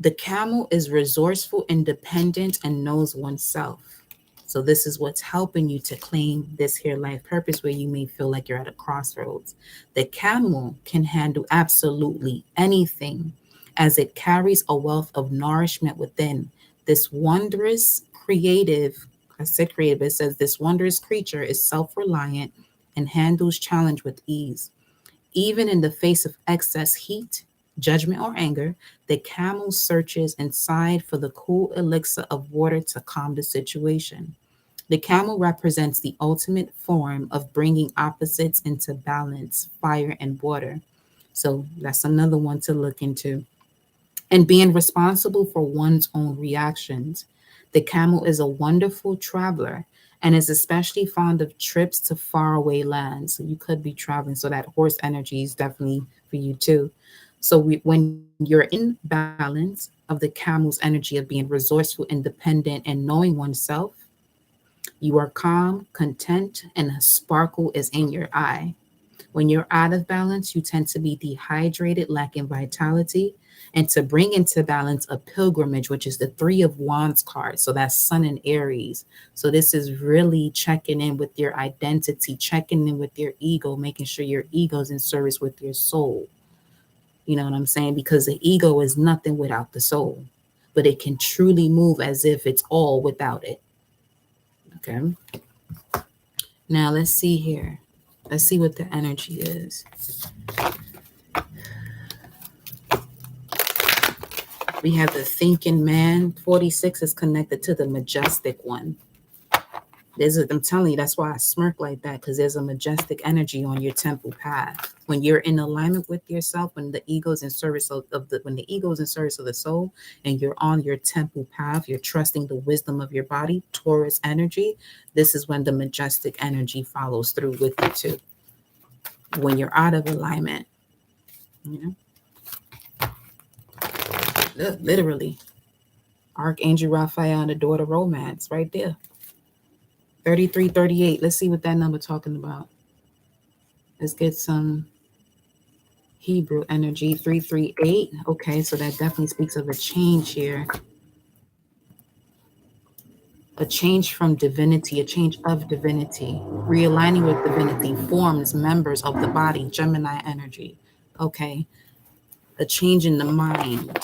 The camel is resourceful, independent, and knows oneself. So this is what's helping you to claim this here life purpose where you may feel like you're at a crossroads. The camel can handle absolutely anything as it carries a wealth of nourishment within. This wondrous creative, I said creative, it says this wondrous creature is self-reliant and handles challenge with ease. Even in the face of excess heat, judgment, or anger, the camel searches inside for the cool elixir of water to calm the situation. The camel represents the ultimate form of bringing opposites into balance, fire and water. So that's another one to look into. And being responsible for one's own reactions. The camel is a wonderful traveler and is especially fond of trips to faraway lands. So you could be traveling. So that horse energy is definitely for you too. So when you're in balance of the camel's energy of being resourceful, independent, and knowing oneself, you are calm, content, and a sparkle is in your eye. When you're out of balance, you tend to be dehydrated, lacking vitality, and to bring into balance a pilgrimage, which is the Three of Wands card. So that's Sun and Aries. So this is really checking in with your identity, checking in with your ego, making sure your ego is in service with your soul. You know what I'm saying? Because the ego is nothing without the soul, but it can truly move as if it's all without it. Okay. Now let's see here. Let's see what the energy is. We have the thinking man. 46 is connected to the majestic one. I'm telling you, that's why I smirk like that, because there's a majestic energy on your temple path. When you're in alignment with yourself, when the ego is in service when the ego is in service of the soul, and you're on your temple path, you're trusting the wisdom of your body, Taurus energy. This is when the majestic energy follows through with you too. When you're out of alignment, you know. Literally. Archangel Raphael and the daughter romance right there. 3338. Let's see what that number talking about. Let's get some Hebrew energy. 338. Okay, so that definitely speaks of a change here. A change from divinity, a change of divinity. Realigning with divinity forms members of the body, Gemini energy. Okay, a change in the mind.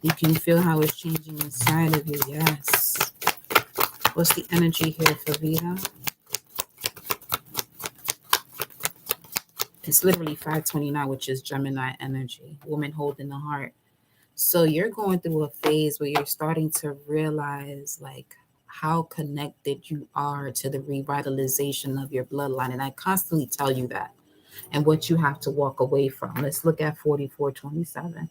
You can feel how it's changing inside of you. Yes. What's the energy here for Vita? It's literally 529, which is Gemini energy, woman holding the heart. So you're going through a phase where you're starting to realize like how connected you are to the revitalization of your bloodline. And I constantly tell you that and what you have to walk away from. Let's look at 4427.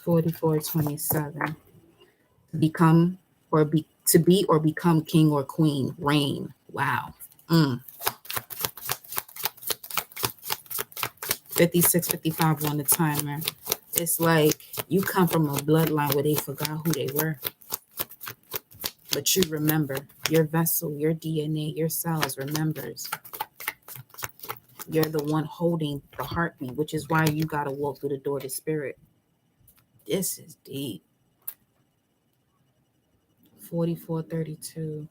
4427. Become or be to be or become king or queen. Reign. Wow. 56, 55 on the timer. It's like you come from a bloodline where they forgot who they were. But you remember, your vessel, your DNA, your cells remembers. You're the one holding the heartbeat, which is why you got to walk through the door to spirit. This is deep. 4432.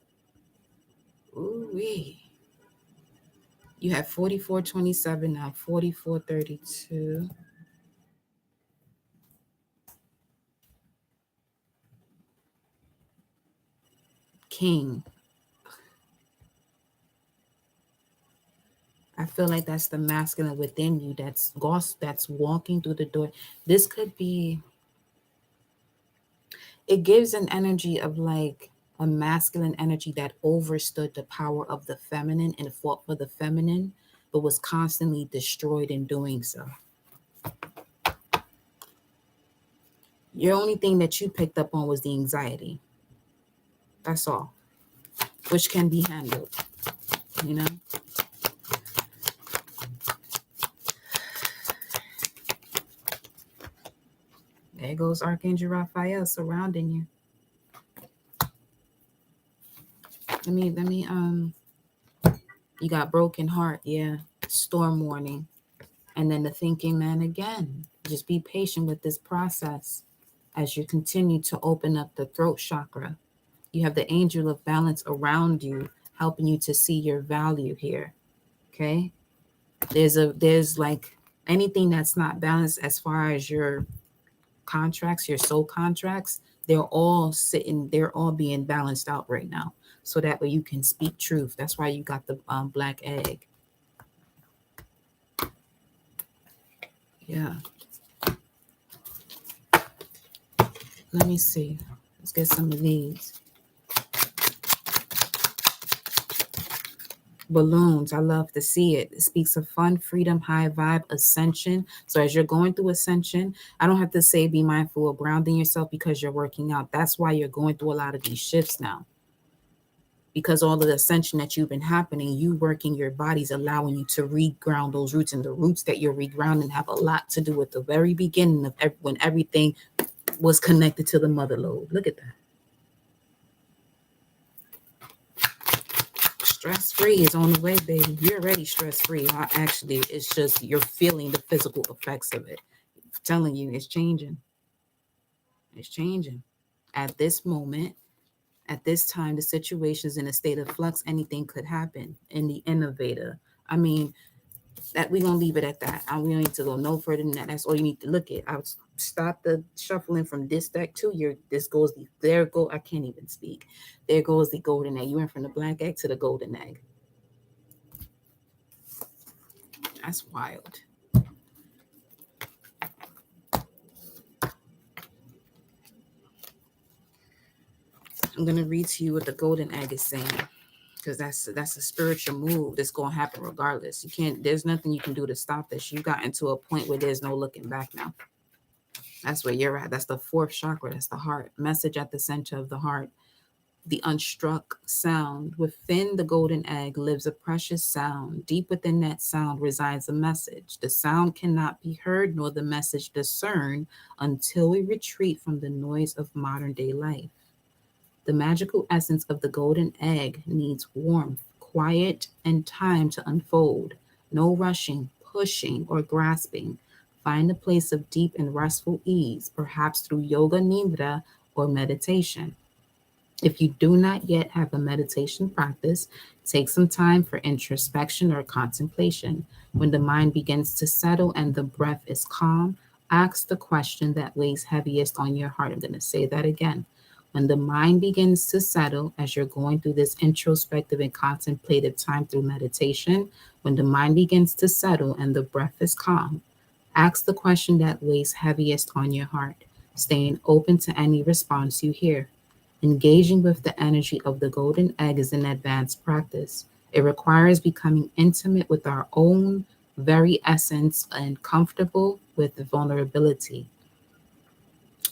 Ooh-wee. You have 4427 now, 4432. King. I feel like that's the masculine within you that's walking through the door. This could be, it gives an energy of like a masculine energy that overstood the power of the feminine and fought for the feminine, but was constantly destroyed in doing so. Your only thing that you picked up on was the anxiety. That's all, which can be handled, you know? There goes Archangel Raphael surrounding you. You got broken heart, yeah. Storm warning. And then the thinking man again. Just be patient with this process as you continue to open up the throat chakra. You have the angel of balance around you, helping you to see your value here. Okay? There's like anything that's not balanced as far as your contracts, your soul contracts, they're all being balanced out right now. So that way you can speak truth. That's why you got the black egg. Yeah. Let me see. Let's get some of these. Balloons. I love to see it. It speaks of fun, freedom, high vibe, ascension. So as you're going through ascension, I don't have to say be mindful of grounding yourself because you're working out. That's why you're going through a lot of these shifts now. Because all of the ascension that you've been happening, you working your body's allowing you to reground those roots. And the roots that you're regrounding have a lot to do with the very beginning of when everything was connected to the mother lode. Look at that. Stress-free is on the way, baby. You're already stress-free. Actually, it's just you're feeling the physical effects of it. I'm telling you, it's changing. It's changing. At this moment, at this time, the situation is in a state of flux. Anything could happen. In the innovator. I mean, that we're gonna leave it at that. We don't need to go no further than that. That's all you need to look at. I would stop the shuffling from this deck to your. This goes the there go. I can't even speak. There goes the golden egg. You went from the black egg to the golden egg. That's wild. I'm gonna read to you what the golden egg is saying, because that's a spiritual move that's gonna happen regardless. You can't. There's nothing you can do to stop this. You got into a point where there's no looking back now. That's where you're at. That's the fourth chakra. That's the heart. Message at the center of the heart. the unstruck sound. Within the golden egg lives a precious sound. Deep within that sound resides a message. The sound cannot be heard nor the message discerned until we retreat from the noise of modern day life. The magical essence of the golden egg needs warmth, quiet, and time to unfold. No rushing, pushing, or grasping. Find a place of deep and restful ease, perhaps through yoga nidra or meditation. If you do not yet have a meditation practice, take some time for introspection or contemplation. When the mind begins to settle and the breath is calm, ask the question that weighs heaviest on your heart. I'm going to say that again. When the mind begins to settle as you're going through this introspective and contemplative time through meditation, when the mind begins to settle and the breath is calm, ask the question that weighs heaviest on your heart, staying open to any response you hear. Engaging with the energy of the golden egg is an advanced practice. It requires becoming intimate with our own very essence and comfortable with the vulnerability.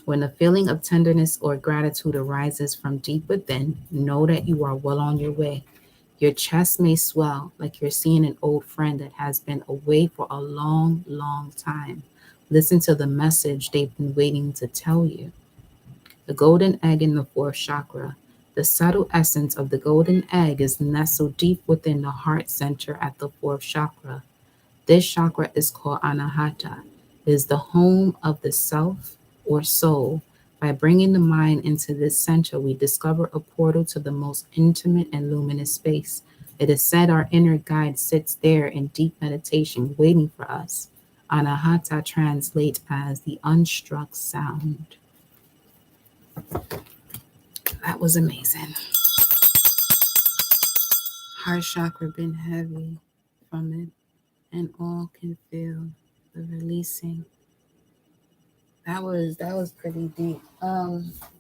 When a feeling of tenderness or gratitude arises from deep within, know that you are well on your way. Your chest may swell like you're seeing an old friend that has been away for a long, long time. Listen to the message they've been waiting to tell you. The golden egg in the fourth chakra. The subtle essence of the golden egg is nestled deep within the heart center at the fourth chakra. This chakra is called Anahata. It is the home of the self or soul. By bringing the mind into this center, we discover a portal to the most intimate and luminous space. It is said our inner guide sits there in deep meditation, waiting for us. Anahata translates as the unstruck sound. That was amazing. Heart chakra been heavy from it, and all can feel the releasing. That was pretty deep.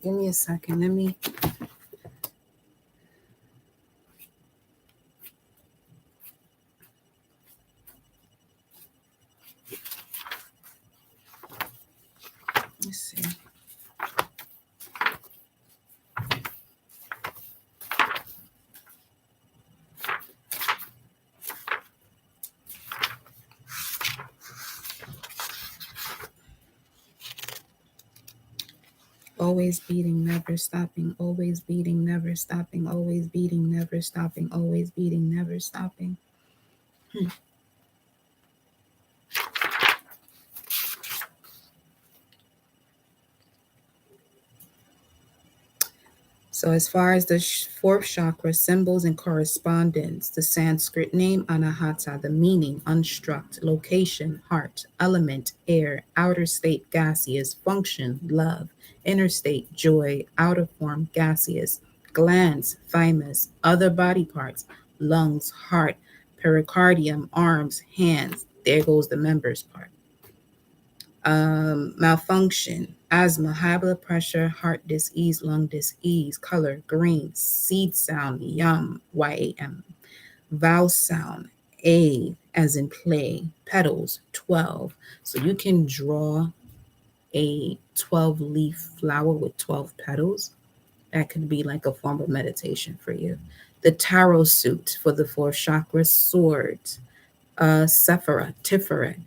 Give me a second. Let's see. Always beating, never stopping, always beating, never stopping, always beating, never stopping, always beating, never stopping. So, as far as the fourth chakra, symbols and correspondence, the Sanskrit name Anahata, the meaning unstruck, location, heart, element, air, outer state, gaseous, function, love, inner state, joy, outer form, gaseous, glands, thymus, other body parts, lungs, heart, pericardium, arms, hands. There goes the members part. Malfunction, asthma, high blood pressure, heart disease, lung disease, color, green, seed sound, yum, YAM, vowel sound, A as in play, petals, 12. So you can draw a 12-leaf flower with 12 petals. That could be like a form of meditation for you. The tarot suit for the fourth chakra, sword, Sephira, Tiferet,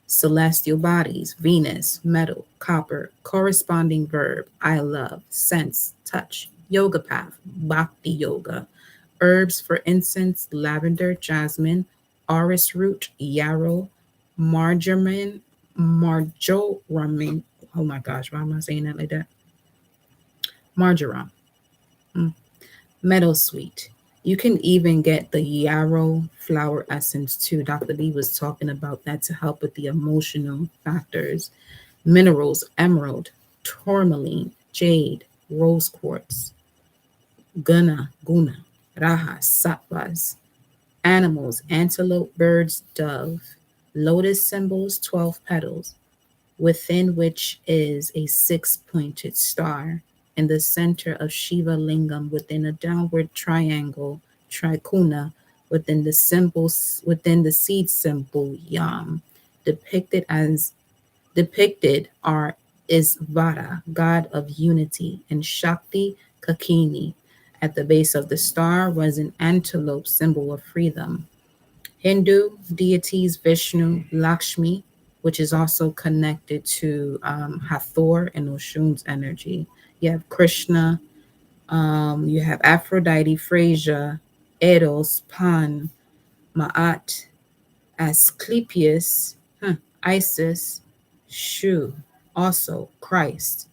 celestial bodies, Venus, metal, copper, corresponding verb, I love, sense, touch, yoga path, bhakti yoga, herbs for incense, lavender, jasmine, orris root, yarrow, marjoram. Oh my gosh, why am I saying that like that? Marjoram. Mm. Meadowsweet. You can even get the yarrow flower essence too. Dr. B was talking about that to help with the emotional factors. Minerals, emerald, tourmaline, jade, rose quartz, guna, raha, sattvas. Animals, antelope, birds, dove. Lotus symbols, 12 petals, within which is a six-pointed star. In the center of Shiva Lingam, within a downward triangle, trikona, within the seed symbol Yam, depicted as depicted are is Vara, god of unity, and Shakti Kakini At the base of the star was an antelope, symbol of freedom. Hindu deities Vishnu, Lakshmi, which is also connected to Hathor and Oshun's energy. You have Krishna, you have Aphrodite, Freyja, Eros, Pan, Ma'at, Asclepius, Isis, Shu, also Christ.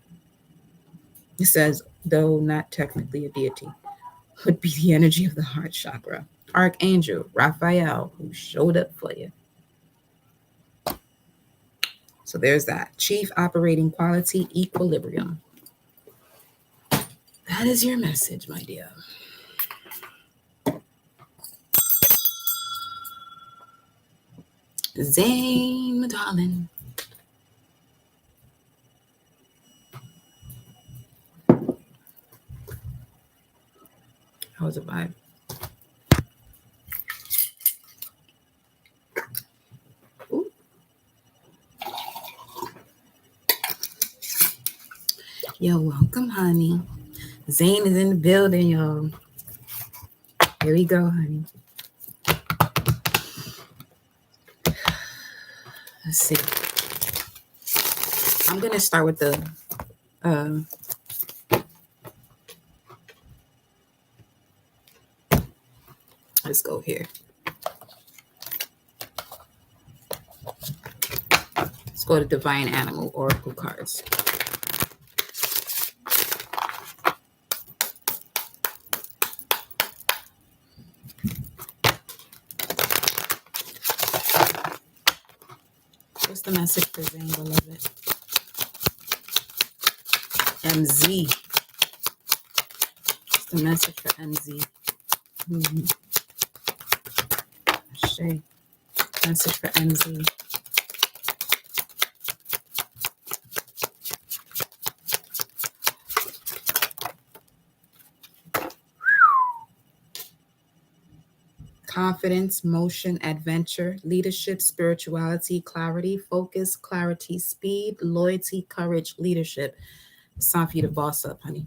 It says, though not technically a deity, would be the energy of the heart chakra. Archangel Raphael, who showed up for you. So there's that. Chief operating quality, equilibrium. That is your message, my dear. Zane, my darling. How's the vibe? Ooh. You're welcome, honey. Zane is in the building, y'all. Here we go, honey. Let's see. I'm going to start with the let's go here. Let's go to Divine Animal Oracle cards. What's the message for Zane, beloved? MZ. What's the message for MZ? Shay. Message for MZ. Confidence, motion, adventure, leadership, spirituality, clarity, focus, clarity, speed, loyalty, courage, leadership. It's time for you to boss up, honey.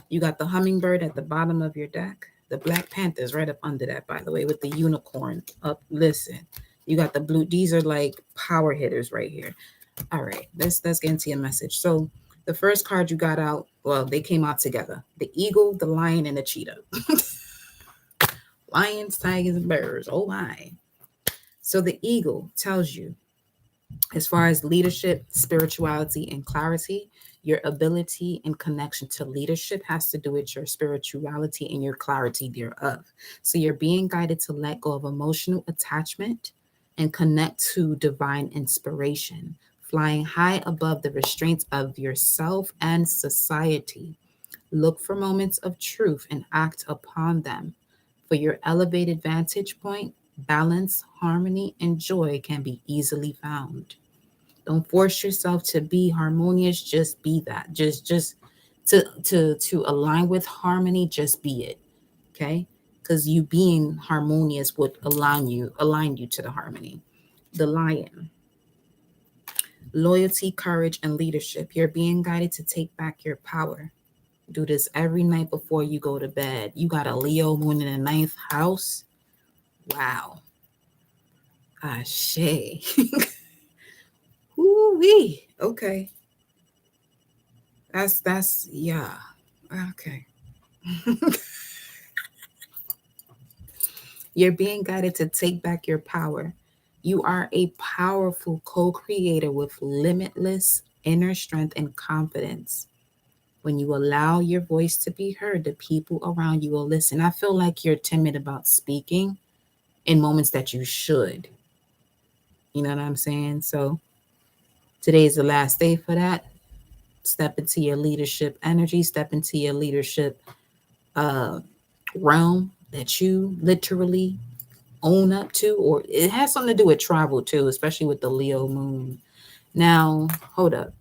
You got the hummingbird at the bottom of your deck. The Black Panther's right up under that, by the way, with the unicorn up. Listen, you got the blue. These are like power hitters right here. All right, let's get into your message. So the first card you got out, well, they came out together. The eagle, the lion, and the cheetah. Lions, tigers, and bears. Oh my. So the eagle tells you, as far as leadership, spirituality, and clarity, your ability and connection to leadership has to do with your spirituality and your clarity thereof. So you're being guided to let go of emotional attachment and connect to divine inspiration, flying high above the restraints of yourself and society. Look for moments of truth and act upon them. For your elevated vantage point, balance, harmony, and joy can be easily found. Don't force yourself to be harmonious. Just be that. Just to align with harmony. Just be it. Okay, because you being harmonious would align you to the harmony. The lion. Loyalty, courage, and leadership. You're being guided to take back your power. Do this every night before you go to bed. You got a Leo moon in the ninth house. Wow. Ashe. Ooh-wee. Okay. That's yeah. Okay. You're being guided to take back your power. You are a powerful co-creator with limitless inner strength and confidence. When you allow your voice to be heard, the people around you will listen. I feel like you're timid about speaking in moments that you should. You know what I'm saying? So today is the last day for that. Step into your leadership energy, step into your leadership uh, realm that you literally own up to, or it has something to do with travel too, especially with the Leo moon. Now, hold up.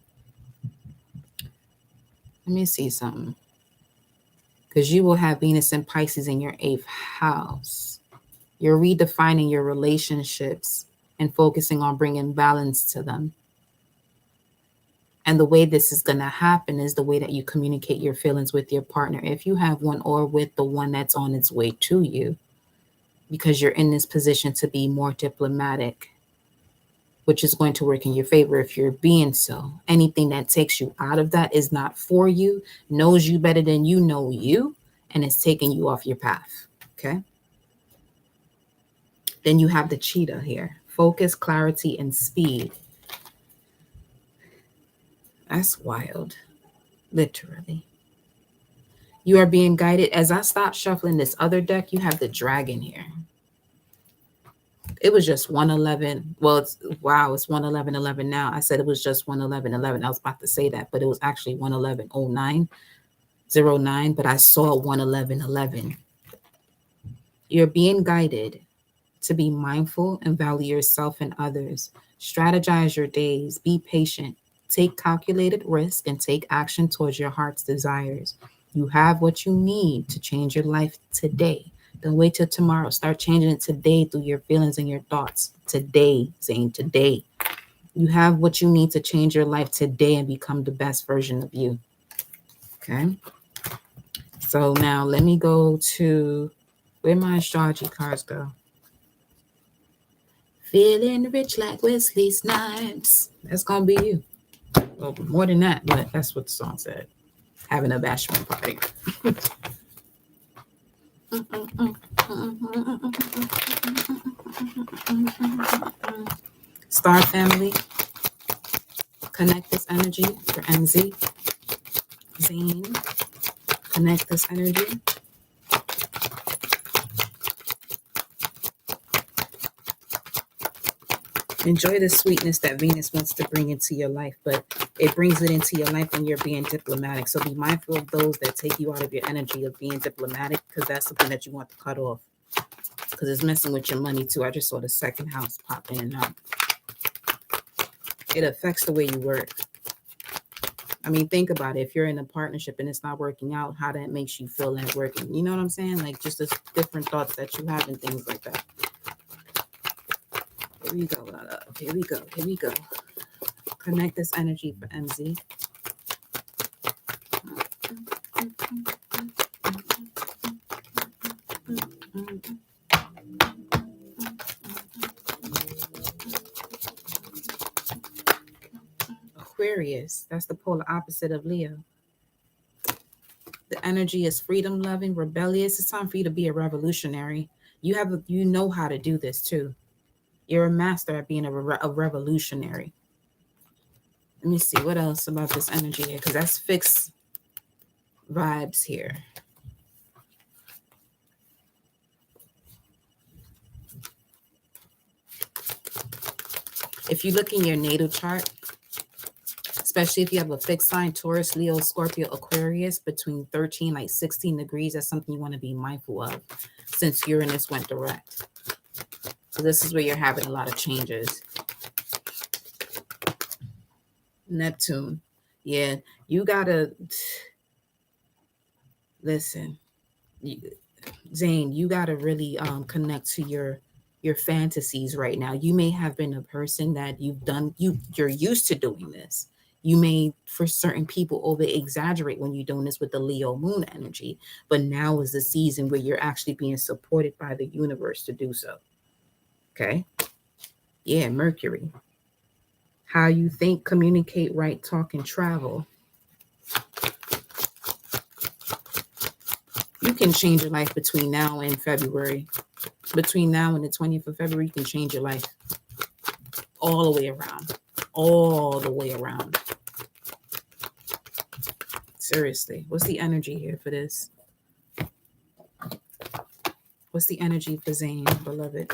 Let me see something. Because you will have Venus and Pisces in your eighth house. You're redefining your relationships and focusing on bringing balance to them. And the way this is going to happen is the way that you communicate your feelings with your partner, if you have one, or with the one that's on its way to you, because you're in this position to be more diplomatic, which is going to work in your favor if you're being so. Anything that takes you out of that is not for you, knows you better than you know you, and it's taking you off your path. Okay. Then you have the cheetah here. Focus, clarity, and speed. That's wild. Literally. You are being guided. As I stop shuffling this other deck, you have the dragon here. It was just 111. Well, it's 11111 now. I said it was just 11111. I was about to say that, but it was actually 1110909, but I saw 11111. You're being guided to be mindful and value yourself and others. Strategize your days, be patient, take calculated risk, and take action towards your heart's desires. You have what you need to change your life today. Don't wait till tomorrow. Start changing it today through your feelings and your thoughts. Today, Zane, today. You have what you need to change your life today and become the best version of you. Okay. So now let me go to where my astrology cards go. Feeling rich like Wesley Snipes. That's going to be you. Well, more than that, but that's what the song said. Having a bashment party. Star family, connect this energy for MZ. Zane, connect this energy. Enjoy the sweetness that Venus wants to bring into your life, but it brings it into your life when you're being diplomatic. So be mindful of those that take you out of your energy of being diplomatic, because that's something that you want to cut off, because it's messing with your money too. I just saw the second house pop in and out. It affects the way you work. I mean, think about it. If you're in a partnership and it's not working out, how that makes you feel at working. You know what I'm saying? Like just the different thoughts that you have and things like that. Here we go, love. Here we go. Here we go. Connect this energy for MZ. Aquarius, that's the polar opposite of Leo. The energy is freedom loving, rebellious. It's time for you to be a revolutionary. You know how to do this too. You're a master at being a revolutionary. Let me see what else about this energy here, because that's fixed vibes here. If you look in your natal chart, especially if you have a fixed sign, Taurus, Leo, Scorpio, Aquarius, between 13, like 16 degrees, that's something you want to be mindful of since Uranus went direct. So this is where you're having a lot of changes. Neptune. Yeah, you gotta listen. Zane, you gotta really connect to your fantasies right now. You may have been a person that you're used to doing this. You may, for certain people, over exaggerate when you're doing this with the Leo moon energy, but now is the season where you're actually being supported by the universe to do so. Okay. Yeah, Mercury. How you think, communicate, write, talk, and travel. You can change your life between now and February. Between now and the 20th of February, you can change your life all the way around. All the way around. Seriously. What's the energy here for this? What's the energy for Zane, beloved?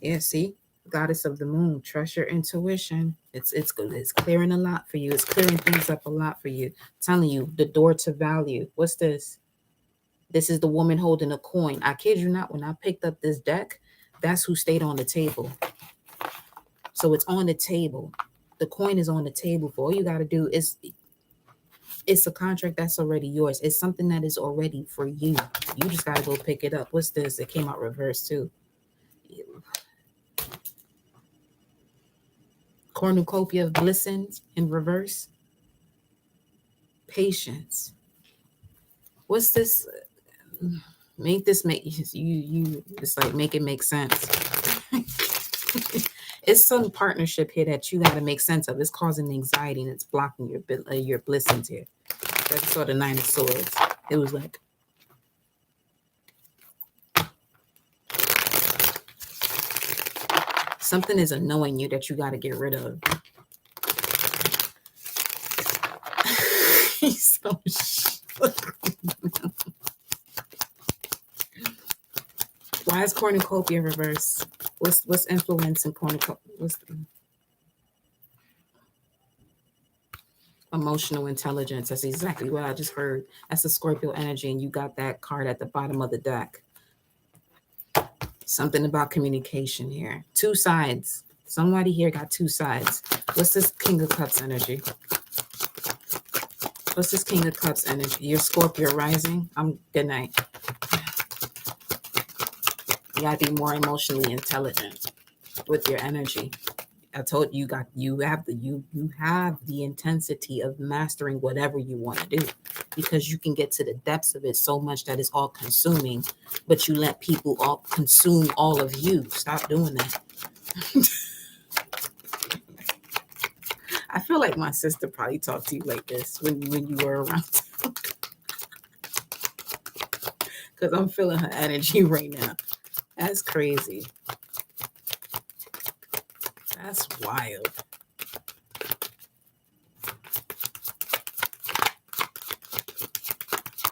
Yeah, see? Goddess of the moon. Trust your intuition. It's good. It's clearing a lot for you. It's clearing things up a lot for you. I'm telling you, the door to value. What's this? This is the woman holding a coin. I kid you not, when I picked up this deck, that's who stayed on the table. So it's on the table. The coin is on the table. For all you got to do is, it's a contract that's already yours. It's something that is already for you. You just got to go pick it up. What's this? It came out reverse too. Cornucopia of blessings in reverse. Patience. What's this? Make this make you. It's like make it make sense. It's some partnership here that you got to make sense of. It's causing anxiety and it's blocking your blessings here. That's sort of Nine of Swords. It was like something is annoying you that you got to get rid of. He's so Why is cornucopia reverse? What's influencing cornucopia? What's emotional intelligence? That's exactly what I just heard. That's a Scorpio energy, and you got that card at the bottom of the deck. Something about communication here. Two sides. Somebody here got two sides. What's this King of Cups energy? What's this King of Cups energy? Your Scorpio rising. Good night. You gotta be more emotionally intelligent with your energy. I told you, you have the intensity of mastering whatever you want to do, because you can get to the depths of it so much that it's all consuming, but you let people all consume all of you. Stop doing that. I feel like my sister probably talked to you like this when you were around. Because I'm feeling her energy right now. That's crazy. That's wild.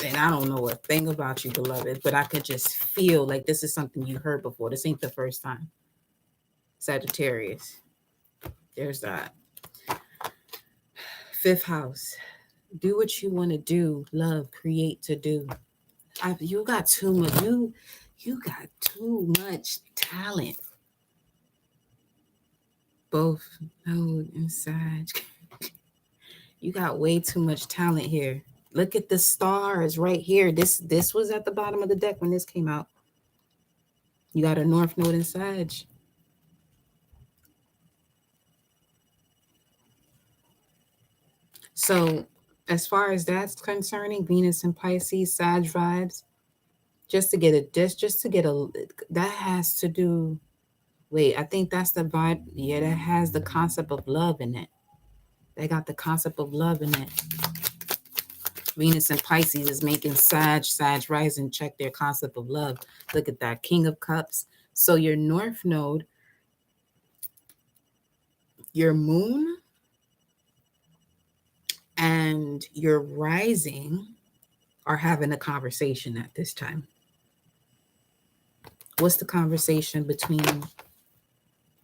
And I don't know a thing about you, beloved, but I could just feel like this is something you heard before. This ain't the first time. Sagittarius. There's that. Fifth house. Do what you want to do. Love, create to do. You got too much. You got too much talent. Both Node and Sag. You got way too much talent here. Look at the stars right here. This was at the bottom of the deck when this came out. You got a North Node and Sag. So as far as that's concerning, Venus and Pisces, Sag vibes, just to get a that has to do. Wait, I think that's the vibe. Yeah, that has the concept of love in it. They got the concept of love in it. Venus and Pisces is making Sag rising check their concept of love. Look at that, King of Cups. So your North Node, your Moon, and your rising are having a conversation at this time. What's the conversation between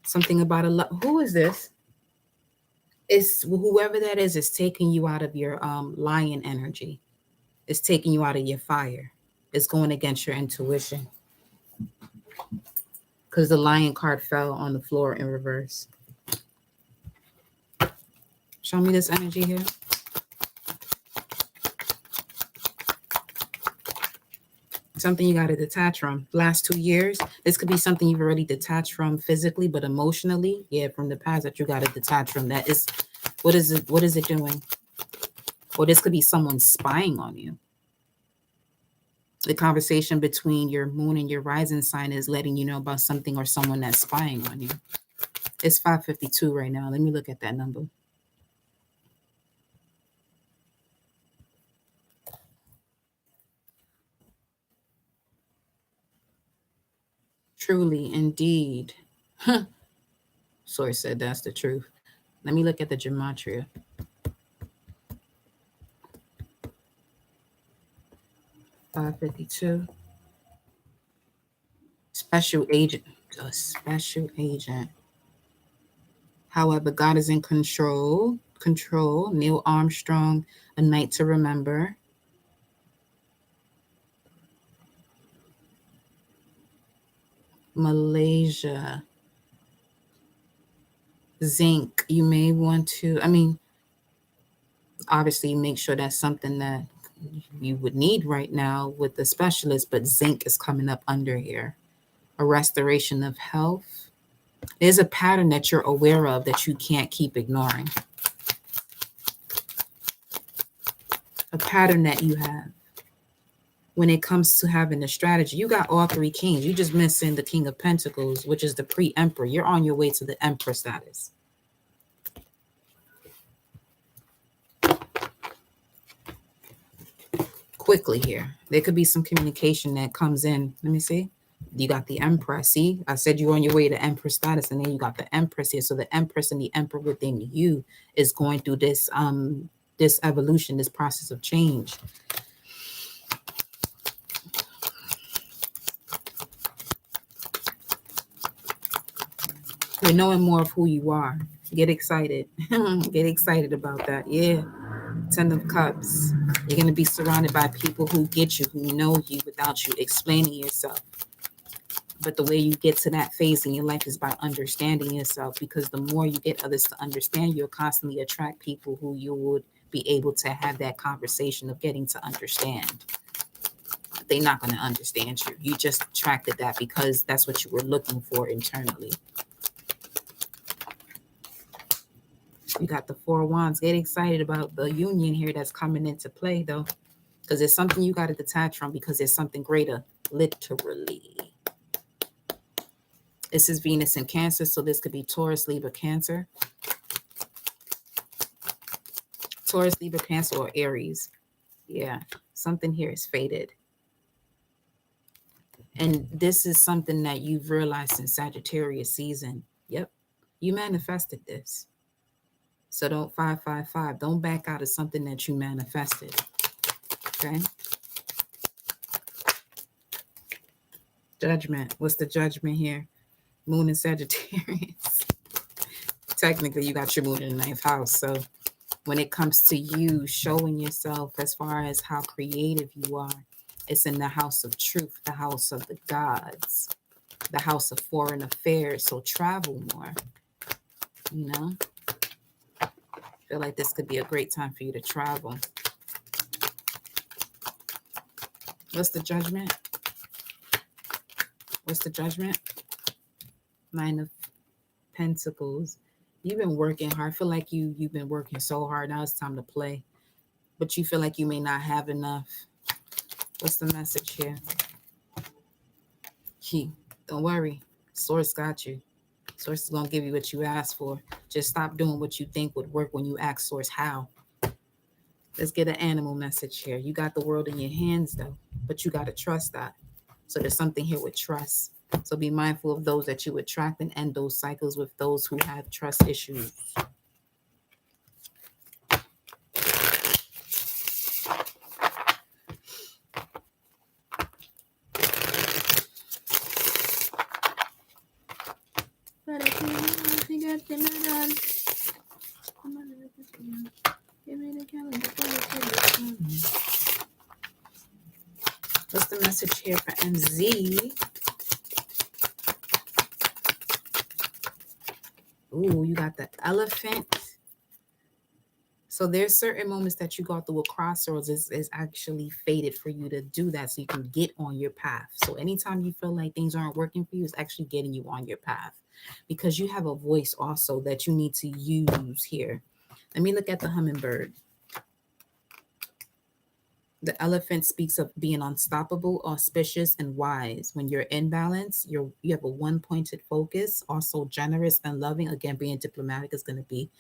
something about a love? Who is this? It's whoever that is taking you out of your lion energy. It's taking you out of your fire. It's going against your intuition. Because the lion card fell on the floor in reverse. Show me this energy here. Something you got to detach from. Last 2 years, this could be something you've already detached from physically, but emotionally, yeah, from the past that you got to detach from. That is, what is it doing? Or this could be someone spying on you. The conversation between your moon and your rising sign is letting you know about something or someone that's spying on you. It's 5:52 right now. Let me look at that number. Truly, indeed. Source said that's the truth. Let me look at the gematria. $5.52. Special agent. A special agent. However, God is in control. Control. Neil Armstrong, A Night to Remember. Malaysia. Zinc. You may want to, obviously make sure that's something that you would need right now with the specialist, but zinc is coming up under here. A restoration of health. There's a pattern that you're aware of that you can't keep ignoring. A pattern that you have when it comes to having a strategy. You got all three kings. You just missing the King of Pentacles, which is the pre-emperor. You're on your way to the emperor status. Quickly here. There could be some communication that comes in. Let me see. You got the Empress. See, I said you're on your way to Empress status, and then you got the Empress here. So the Empress and the Emperor within you is going through this this evolution, this process of change. You're knowing more of who you are. Get excited. Get excited about that. Yeah. 10 of Cups. You're going to be surrounded by people who get you, who know you without you explaining yourself. But the way you get to that phase in your life is by understanding yourself, because the more you get others to understand, you'll constantly attract people who you would be able to have that conversation of getting to understand. They're not going to understand you. You just attracted that because that's what you were looking for internally. You got the Four of Wands. Get excited about the union here that's coming into play, though, because there's something you got to detach from, because there's something greater, literally. This is Venus in Cancer, so this could be Taurus, Libra, Cancer. Taurus, Libra, Cancer, or Aries. Yeah, something here is fated. And this is something that you've realized in Sagittarius season. Yep, you manifested this. So don't 555. Don't back out of something that you manifested. Okay. Judgment. What's the judgment here? Moon in Sagittarius. Technically, you got your moon in the 9th house. So when it comes to you showing yourself as far as how creative you are, it's in the house of truth, the house of the gods, the house of foreign affairs. So travel more, you know? I feel like this could be a great time for you to travel. What's the judgment? What's the judgment? 9 of Pentacles. You've been working hard. I feel like you've been working so hard. Now it's time to play. But you feel like you may not have enough. What's the message here? Don't worry. Source got you. Source is going to give you what you asked for. Just stop doing what you think would work when you ask Source how. Let's get an animal message here. You got the world in your hands, though, but you got to trust that. So there's something here with trust. So be mindful of those that you attract and end those cycles with those who have trust issues. What's the message here for MZ? Ooh, you got the Elephant. So there's certain moments that you go through a crossroads is actually fated for you to do that so you can get on your path. So anytime you feel like things aren't working for you, it's actually getting you on your path, because you have a voice also that you need to use here. Let me look at the hummingbird. The elephant speaks of being unstoppable, auspicious, and wise. When you're in balance, you have a one-pointed focus, also generous and loving. Again, being diplomatic is going to be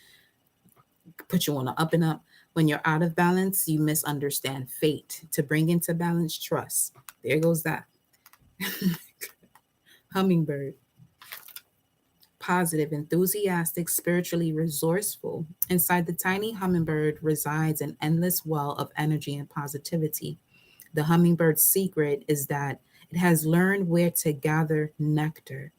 put you on an up and up. When you're out of balance, you misunderstand fate. To bring into balance, trust. There goes that. Hummingbird. Positive, enthusiastic, spiritually resourceful. Inside the tiny hummingbird resides an endless well of energy and positivity. The hummingbird's secret is that it has learned where to gather nectar,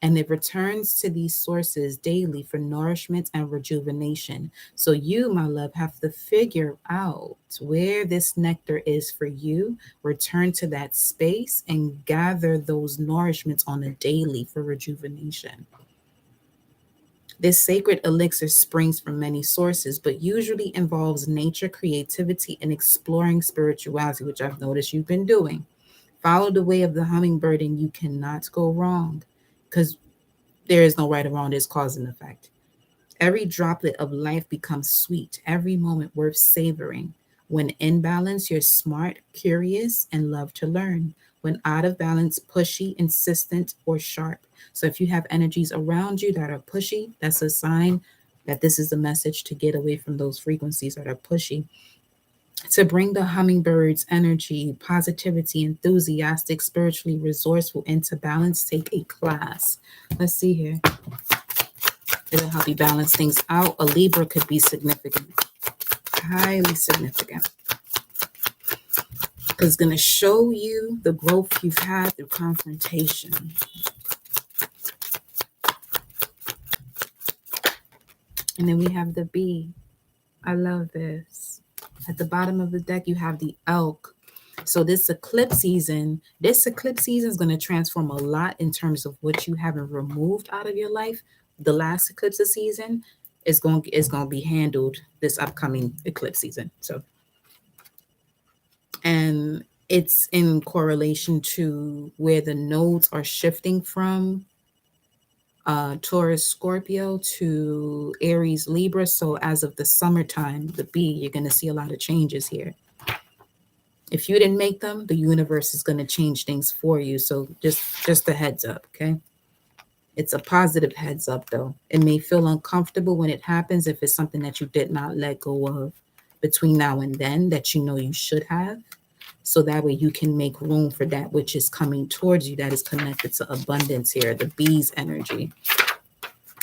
and it returns to these sources daily for nourishment and rejuvenation. So you, my love, have to figure out where this nectar is for you, return to that space, and gather those nourishments on a daily for rejuvenation. This sacred elixir springs from many sources, but usually involves nature, creativity, and exploring spirituality, which I've noticed you've been doing. Follow the way of the hummingbird and you cannot go wrong, because There is no right or wrong. There's cause and effect. Every droplet of life becomes sweet, every moment worth savoring. When in balance, you're smart, curious, and love to learn. When out of balance, pushy, insistent, or sharp. So if you have energies around you that are pushy, that's a sign that this is a message to get away from those frequencies that are pushy. To bring the hummingbird's energy, positivity, enthusiastic, spiritually resourceful into balance, take a class. Let's see here. It'll help you balance things out. A Libra could be significant, highly significant, because it's going to show you the growth you've had through confrontation. And then we have the bee. I love this. At the bottom of the deck, you have the elk. So this eclipse season is going to transform a lot in terms of what you haven't removed out of your life. The last eclipse season is going to be handled this upcoming eclipse season. So, and it's in correlation to where the nodes are shifting from Taurus, Scorpio to Aries, Libra. So as of the summertime, the bee, you're going to see a lot of changes here. If you didn't make them, the universe is going to change things for you. So just a heads up, okay? It's a positive heads up, though. It may feel uncomfortable when it happens if it's something that you did not let go of between now and then that you know you should have. So that way you can make room for that which is coming towards you that is connected to abundance here, the bee's energy.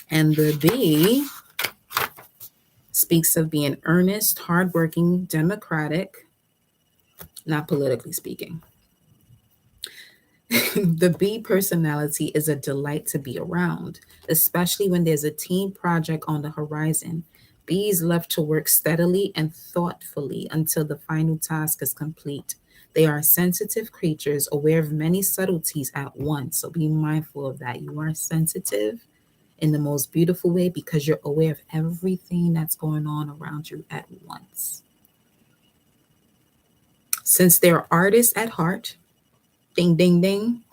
And the bee speaks of being earnest, hardworking, democratic, not politically speaking. The bee personality is a delight to be around, especially when there's a team project on the horizon. Bees love to work steadily and thoughtfully until the final task is complete. They are sensitive creatures, aware of many subtleties at once. So be mindful of that. You are sensitive in the most beautiful way because you're aware of everything that's going on around you at once. Since they're artists at heart, ding, ding, ding,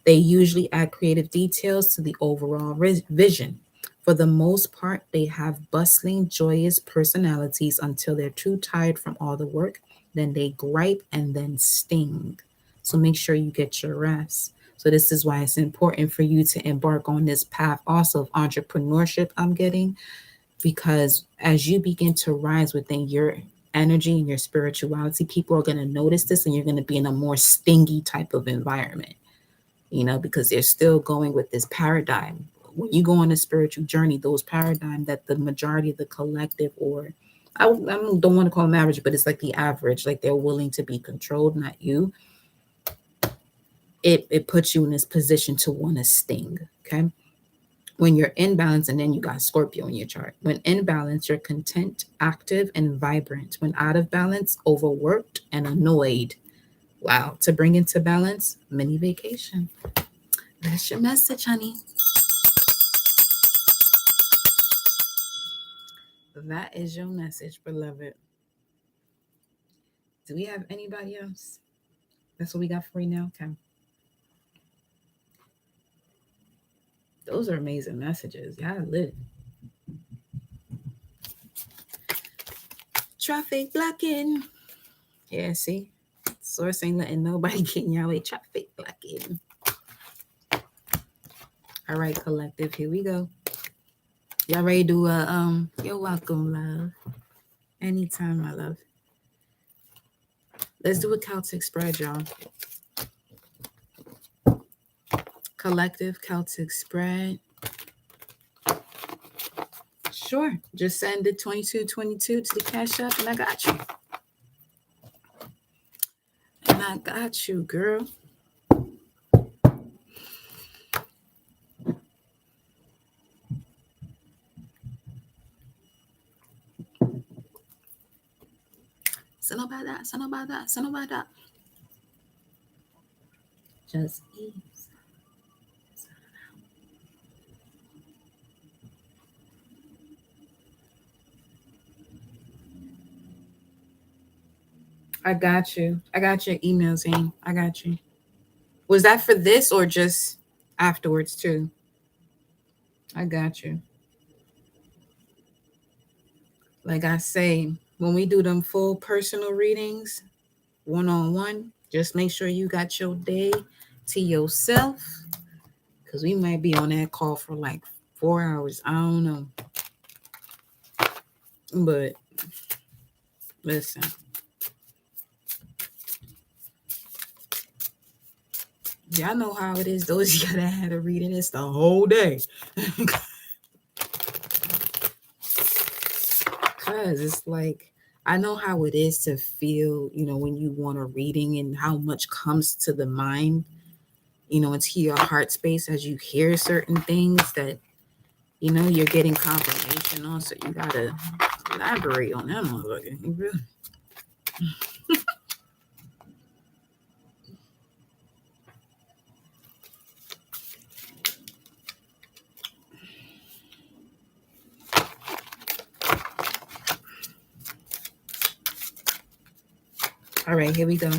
they usually add creative details to the overall vision. For the most part, they have bustling, joyous personalities until they're too tired from all the work. Then they gripe and then sting. So make sure you get your rest. So this is why it's important for you to embark on this path also of entrepreneurship, I'm getting, because as you begin to rise within your energy and your spirituality, people are going to notice this and you're going to be in a more stingy type of environment, because they're still going with this paradigm. When you go on a spiritual journey, those paradigm that the majority of the collective, or I don't want to call them average, but it's like the average, like they're willing to be controlled, not you. It puts you in this position to want to sting, okay? When you're in balance, and then you got Scorpio in your chart. When in balance, you're content, active, and vibrant. When out of balance, overworked and annoyed. Wow. To bring into balance, mini vacation. That's your message, honey. That is your message, beloved. Do we have anybody else? That's what we got for you now. Okay. Those are amazing messages. Yeah, lit. Traffic blocking. Yeah, see? Source ain't letting nobody get in your way. Traffic blocking. All right, collective. Here we go. Y'all ready to you're welcome, love. Anytime, my love. Let's do a Celtic spread, y'all. Collective Celtic spread. Sure. Just send the 2222 to the Cash App and I got you. And I got you, girl. Send about that. Send about that. Send about that. Just ease. I got you. I got your email, Zane. I got you. Was that for this or just afterwards too? I got you. Like I say, when we do them full personal readings, one on one, just make sure you got your day to yourself because we might be on that call for like 4 hours. I don't know. But listen, y'all know how it is. Those of y'all that had a reading, it's the whole day. Because it's like, I know how it is to feel, when you want a reading and how much comes to the mind, into your heart space as you hear certain things that, you're getting confirmation on. So you got to elaborate on that motherfucker. You really. All right, here we go.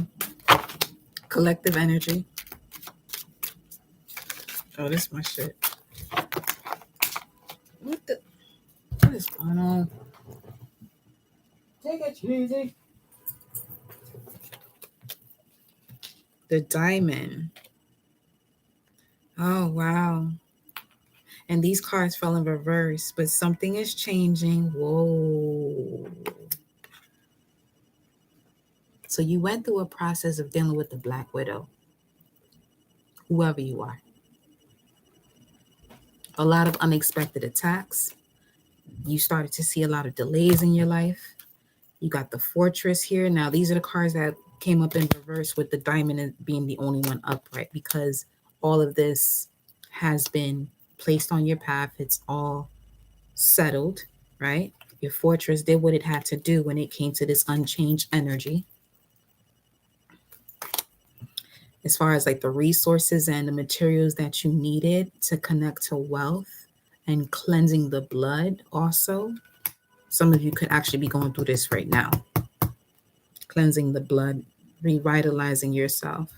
Collective energy. Oh, this is my shit. What is going on? Take it easy. The diamond. Oh, wow. And these cards fell in reverse, but something is changing. Whoa. So you went through a process of dealing with the Black Widow, whoever you are. A lot of unexpected attacks. You started to see a lot of delays in your life. You got the Fortress here. Now, these are the cards that came up in reverse with the diamond being the only one upright because all of this has been placed on your path. It's all settled, right? Your Fortress did what it had to do when it came to this unchanged energy. As far as like the resources and the materials that you needed to connect to wealth and cleansing the blood also. Some of you could actually be going through this right now. Cleansing the blood, revitalizing yourself,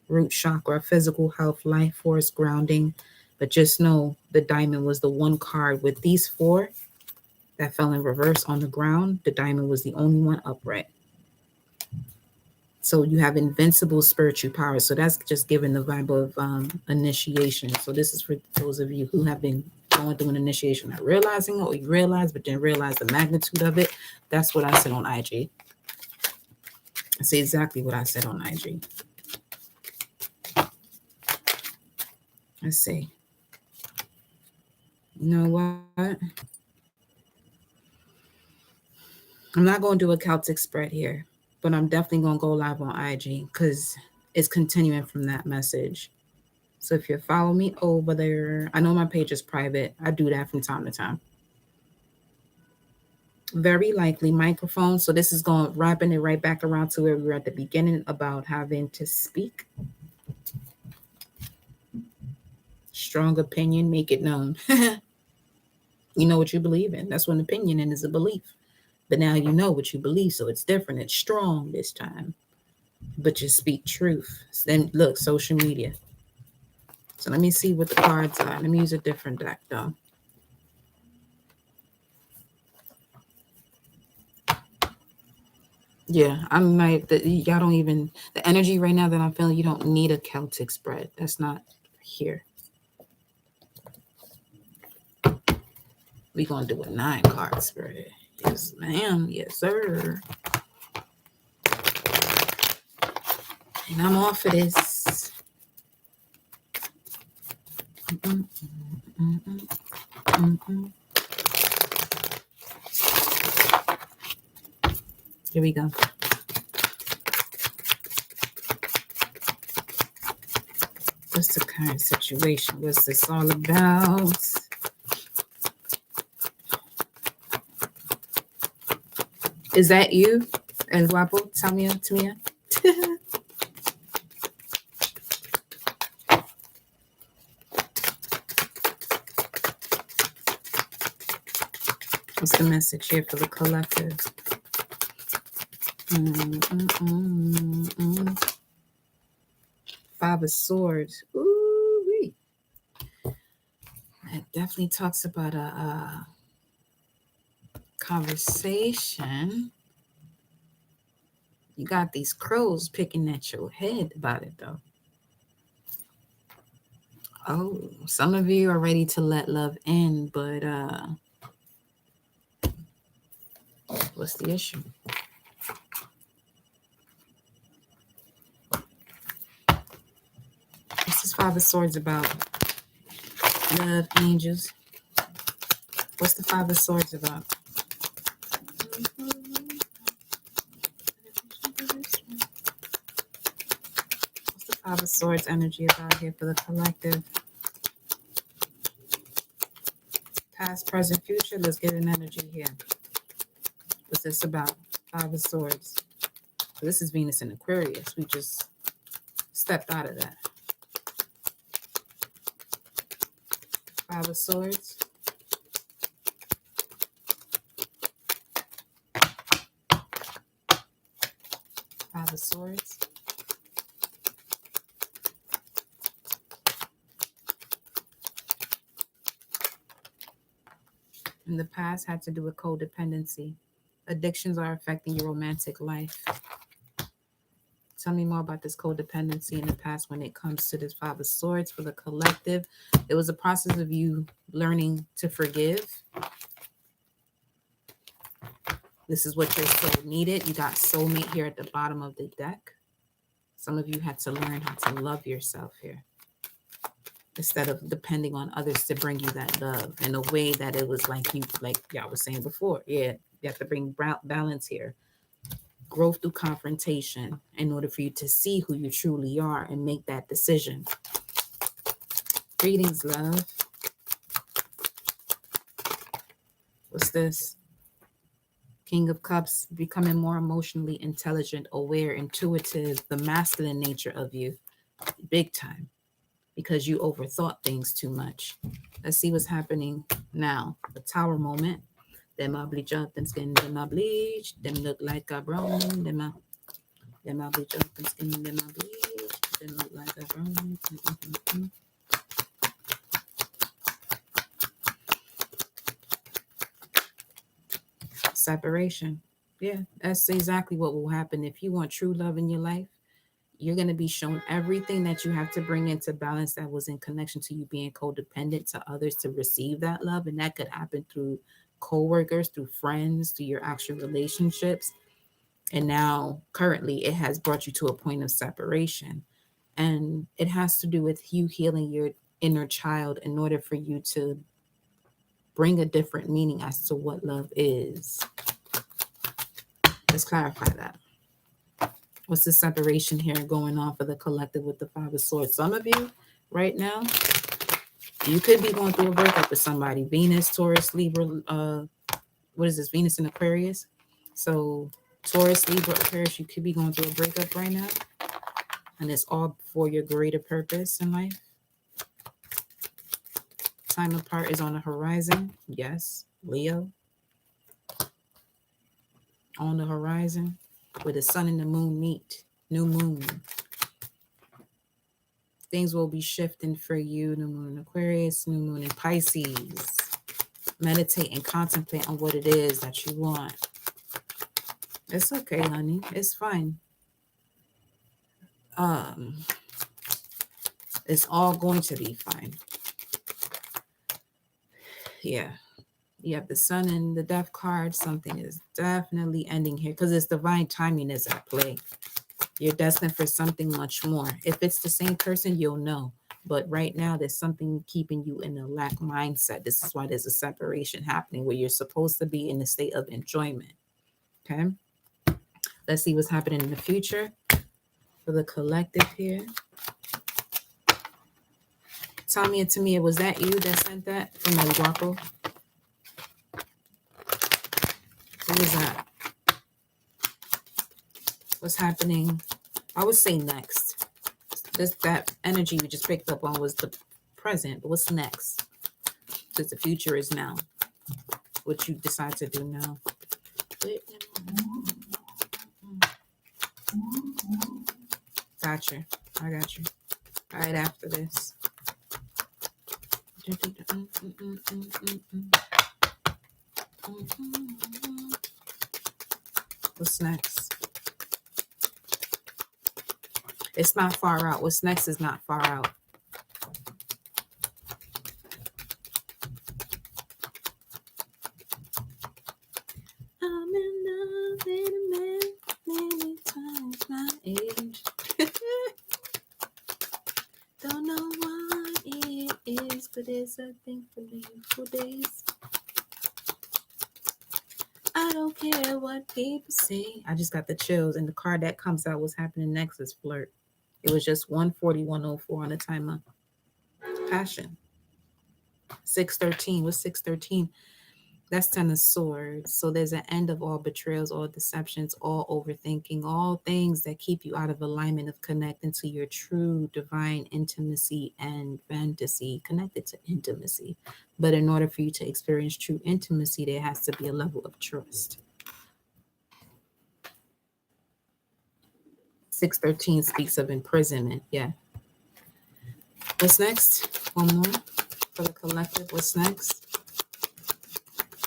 root chakra, physical health, life force, grounding. But just know the diamond was the one card with these four that fell in reverse on the ground. The diamond was the only one upright. So you have invincible spiritual power. So that's just giving the vibe of initiation. So this is for those of you who have been going through an initiation, not realizing what you realize, but didn't realize the magnitude of it. That's what I said on IG. I say exactly what I said on IG. I say, you know what? I'm not going to do a Celtic spread here, but I'm definitely going to go live on IG because it's continuing from that message. So if you follow me over there, I know my page is private. I do that from time to time. Very likely microphone. So this is going wrapping it right back around to where we were at the beginning about having to speak. Strong opinion, make it known. You know what you believe in. That's what an opinion is a belief. But now you know what you believe, so it's different. It's strong this time. But you speak truth. Then look, social media. So let me see what the cards are. Let me use a different deck though. Yeah, I'm like y'all don't even the energy right now that I'm feeling. You don't need a Celtic spread. That's not here. We're gonna do a 9-card spread. Yes, ma'am. Yes, sir. And I'm off of this. Here we go. What's the current situation? What's this all about? Is that you? El Guapo? Tamia? What's the message here for the collective? Five of Swords. Ooh-wee. definitely talks about a conversation. You got these crows picking at your head about it, though. Oh, some of you are ready to let love in, but what's the issue? What's this Five of Swords about? Love, angels. What's the Five of Swords about? What's the Five of Swords energy about here for the collective? Past, present, future. Let's get an energy here. What's this about? Five of Swords. So this is Venus in Aquarius. We just stepped out of that. Five of Swords. Five of Swords. In the past had to do with codependency. Addictions are affecting your romantic life. Tell me more about this codependency in the past when it comes to this Five of Swords for the collective. It was a process of you learning to forgive. This is what your soul needed. You got soulmate here at the bottom of the deck. Some of you had to learn how to love yourself here, instead of depending on others to bring you that love in a way that it was like y'all was saying before. Yeah, you have to bring balance here. Growth through confrontation in order for you to see who you truly are and make that decision. Greetings, love. What's this? King of Cups, becoming more emotionally intelligent, aware, intuitive, the masculine nature of you, big time, because you overthought things too much. Let's see what's happening now. The Tower moment. Them a bleach up and skin, them a bleach, them look like a brown, them a bleach up and skin, them a bleach, them look like a brown. Separation. Yeah, that's exactly what will happen. If you want true love in your life, you're going to be shown everything that you have to bring into balance that was in connection to you being codependent to others to receive that love. And that could happen through co-workers, through friends, through your actual relationships. And now currently it has brought you to a point of separation. And it has to do with you healing your inner child in order for you to bring a different meaning as to what love is. Let's clarify that. What's the separation here going on for the collective with the Five of Swords? Some of you right now, you could be going through a breakup with somebody. Venus, Taurus, Libra, what is this? Venus in Aquarius. So Taurus, Libra, Aquarius, you could be going through a breakup right now. And it's all for your greater purpose in life. Time apart is on the horizon. Yes, Leo. On the horizon, where the sun and the moon meet. New moon. Things will be shifting for you. New moon in Aquarius, new moon in Pisces. Meditate and contemplate on what it is that you want. It's okay, honey. It's fine. It's all going to be fine. Yeah. You have the sun and the death card. Something is definitely ending here because it's divine timing is at play. You're destined for something much more. If it's the same person, you'll know. But right now, there's something keeping you in a lack mindset. This is why there's a separation happening where you're supposed to be in a state of enjoyment. Okay? Let's see what's happening in the future for the collective here. Tommy and Tamia, was that you that sent that from El Guapo? Who was that? What's happening? I would say next. That energy we just picked up on was the present, but what's next? Because the future is now. What you decide to do now. Gotcha. I got you. Right after this. What's next? It's not far out. What's next is not far out. I'm in love with a man many times my age. Don't know why it is, but it's a thing for beautiful days. I don't care what people say. I just got the chills, and the card that comes out, what's happening next is flirt. It was just 14104 on the timer. Passion. 613. What's 613? That's 10 of swords. So there's an end of all betrayals, all deceptions, all overthinking, all things that keep you out of alignment of connecting to your true divine intimacy and fantasy, connected to intimacy. But in order for you to experience true intimacy, there has to be a level of trust. 613 speaks of imprisonment. Yeah. What's next? One more for the collective. What's next?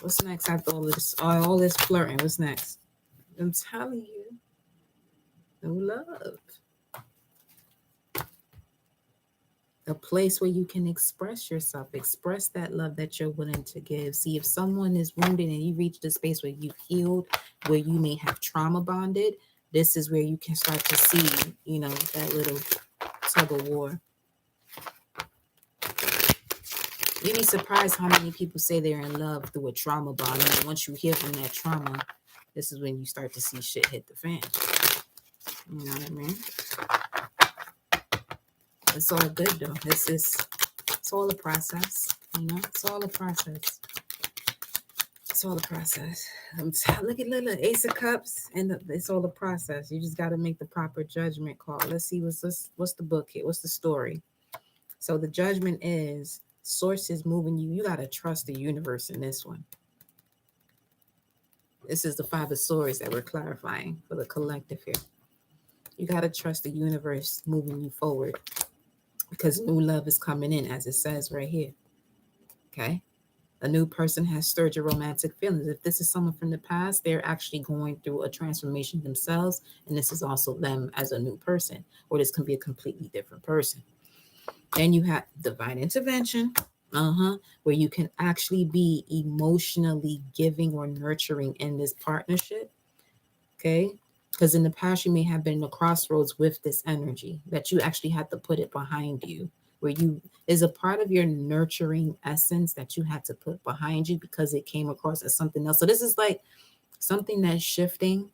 What's next after all this flirting? What's next? I'm telling you, no love. A place where you can express yourself, express that love that you're willing to give. See, if someone is wounded and you reach the space where you've healed, where you may have trauma bonded, this is where you can start to see, that little tug of war. You'd be surprised how many people say they're in love through a trauma bond. And once you heal from that trauma, this is when you start to see shit hit the fan. You know what I mean? It's all good though. It's all a process. It's all a process. It's all a process. Look at Ace of Cups, and it's all a process. You just got to make the proper judgment call. Let's see what's the book here. What's the story? So the judgment is source is moving you. You got to trust the universe in this one. This is the 5 of Swords that we're clarifying for the collective here. You got to trust the universe moving you forward because new love is coming in, as it says right here. Okay? A new person has stirred your romantic feelings. If this is someone from the past, they're actually going through a transformation themselves, and this is also them as a new person, or this can be a completely different person. Then you have divine intervention, where you can actually be emotionally giving or nurturing in this partnership, okay? Because in the past, you may have been in a crossroads with this energy that you actually had to put it behind you, where you is a part of your nurturing essence that you had to put behind you because it came across as something else. So this is like something that's shifting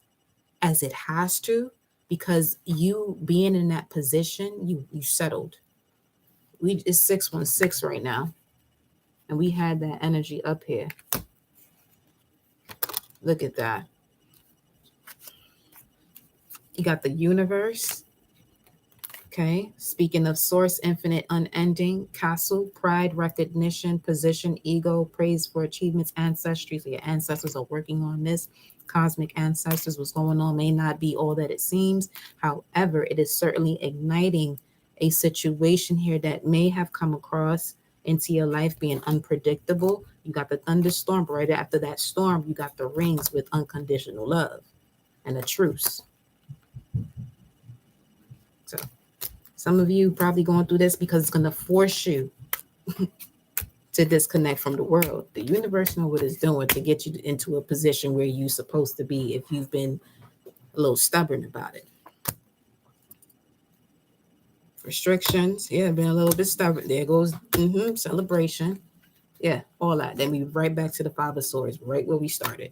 as it has to, because you being in that position, you settled. It's 616 right now, and we had that energy up here. Look at that. You got the universe. Okay, speaking of source, infinite, unending, castle, pride, recognition, position, ego, praise for achievements, ancestry. So your ancestors are working on this. Cosmic ancestors, what's going on may not be all that it seems. However, it is certainly igniting a situation here that may have come across into your life being unpredictable. You got the thunderstorm, but right after that storm, you got the rings with unconditional love and a truce. So some of you probably going through this because it's going to force you to disconnect from the world. The universe knows what it's doing to get you into a position where you're supposed to be if you've been a little stubborn about it. Restrictions. Yeah, been a little bit stubborn. There goes celebration. Yeah, all that. Then we right back to the 5 of Swords, right where we started.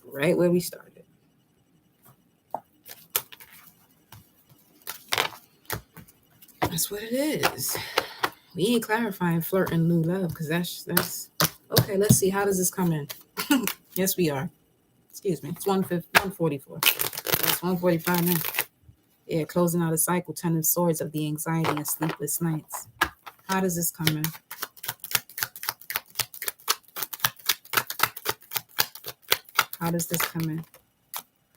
Right where we started. That's what it is. We ain't clarifying flirt and new love because that's okay. Let's see. How does this come in? Yes, we are. Excuse me. It's 144. That's 145 now. Yeah, closing out a cycle, 10 of Swords of the anxiety and sleepless nights. How does this come in? How does this come in?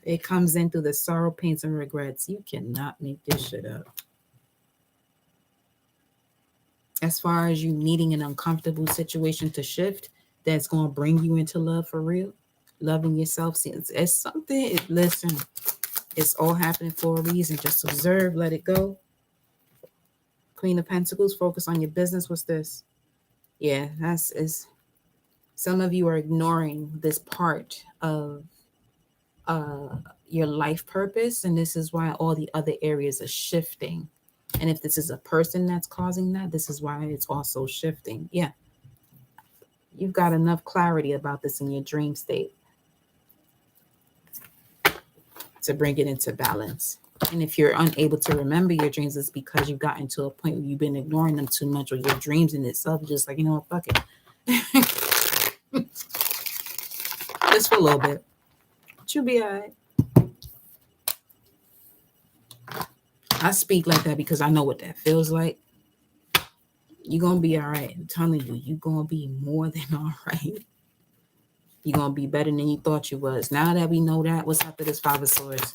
It comes in through the sorrow, pains, and regrets. You cannot make this shit up. As far as you needing an uncomfortable situation to shift, that's going to bring you into love for real, loving yourself. See, it's something, listen, it's all happening for a reason. Just observe, let it go. Queen of Pentacles, focus on your business. What's this? Yeah, that's is. Some of you are ignoring this part of uh, your life purpose, and this is why all the other areas are shifting. And if this is a person that's causing that, this is why it's also shifting. Yeah, you've got enough clarity about this in your dream state to bring it into balance. And if you're unable to remember your dreams, it's because you've gotten to a point where you've been ignoring them too much, or your dreams in itself is just like, you know what, fuck it. Just for a little bit. But you'll be all right. I speak like that because I know what that feels like. You're going to be all right. I'm telling you, you're going to be more than all right. You're going to be better than you thought you was. Now that we know that, what's after this Five of Swords?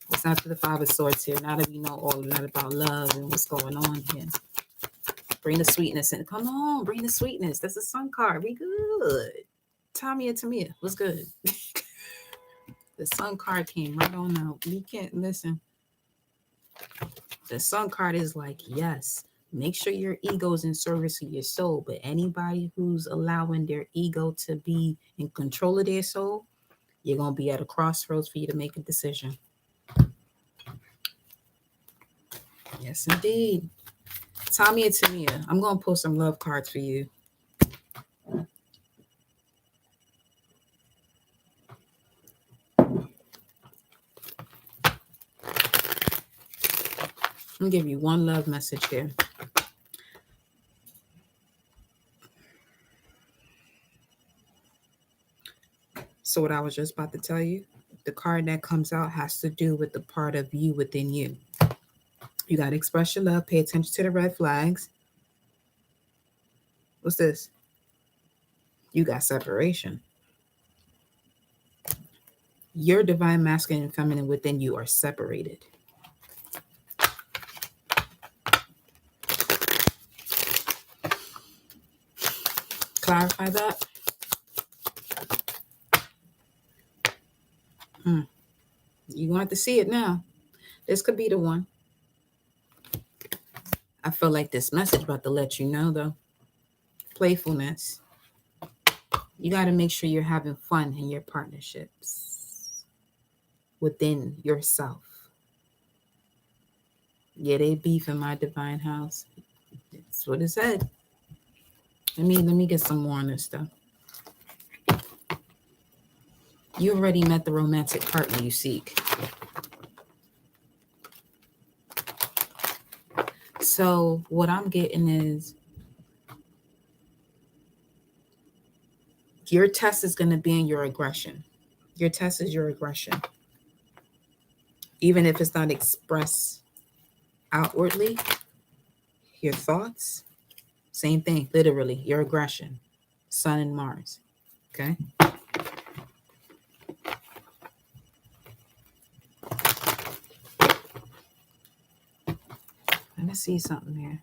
What's after the Five of Swords here? Now that we know all that about love and what's going on here. Bring the sweetness in. Come on, bring the sweetness. That's a sun card. We good. Tommy and Tamia, what's good? The sun card came right on out. We can't listen. The sun card is like, yes, make sure your ego is in service of your soul. But anybody who's allowing their ego to be in control of their soul, you're going to be at a crossroads for you to make a decision. Yes, indeed. Tommy and Tamia, I'm going to pull some love cards for you. I'm going to give you one love message here. So what I was just about to tell you, the card that comes out has to do with the part of you within you. You got to express your love. Pay attention to the red flags. What's this? You got separation. Your divine masculine and feminine within you are separated. Clarify that. You're going to have to see it now. This could be the one. I feel like this message about to let you know, though. Playfulness. You got to make sure you're having fun in your partnerships within yourself. Yeah, they beef in my divine house. That's what it said. Let me get some more on this stuff. You already met the romantic partner you seek. So what I'm getting is your test is going to be in your aggression. Your test is your aggression. Even if it's not expressed outwardly, your thoughts, same thing, literally, your aggression, Sun and Mars, okay? Let me see something here.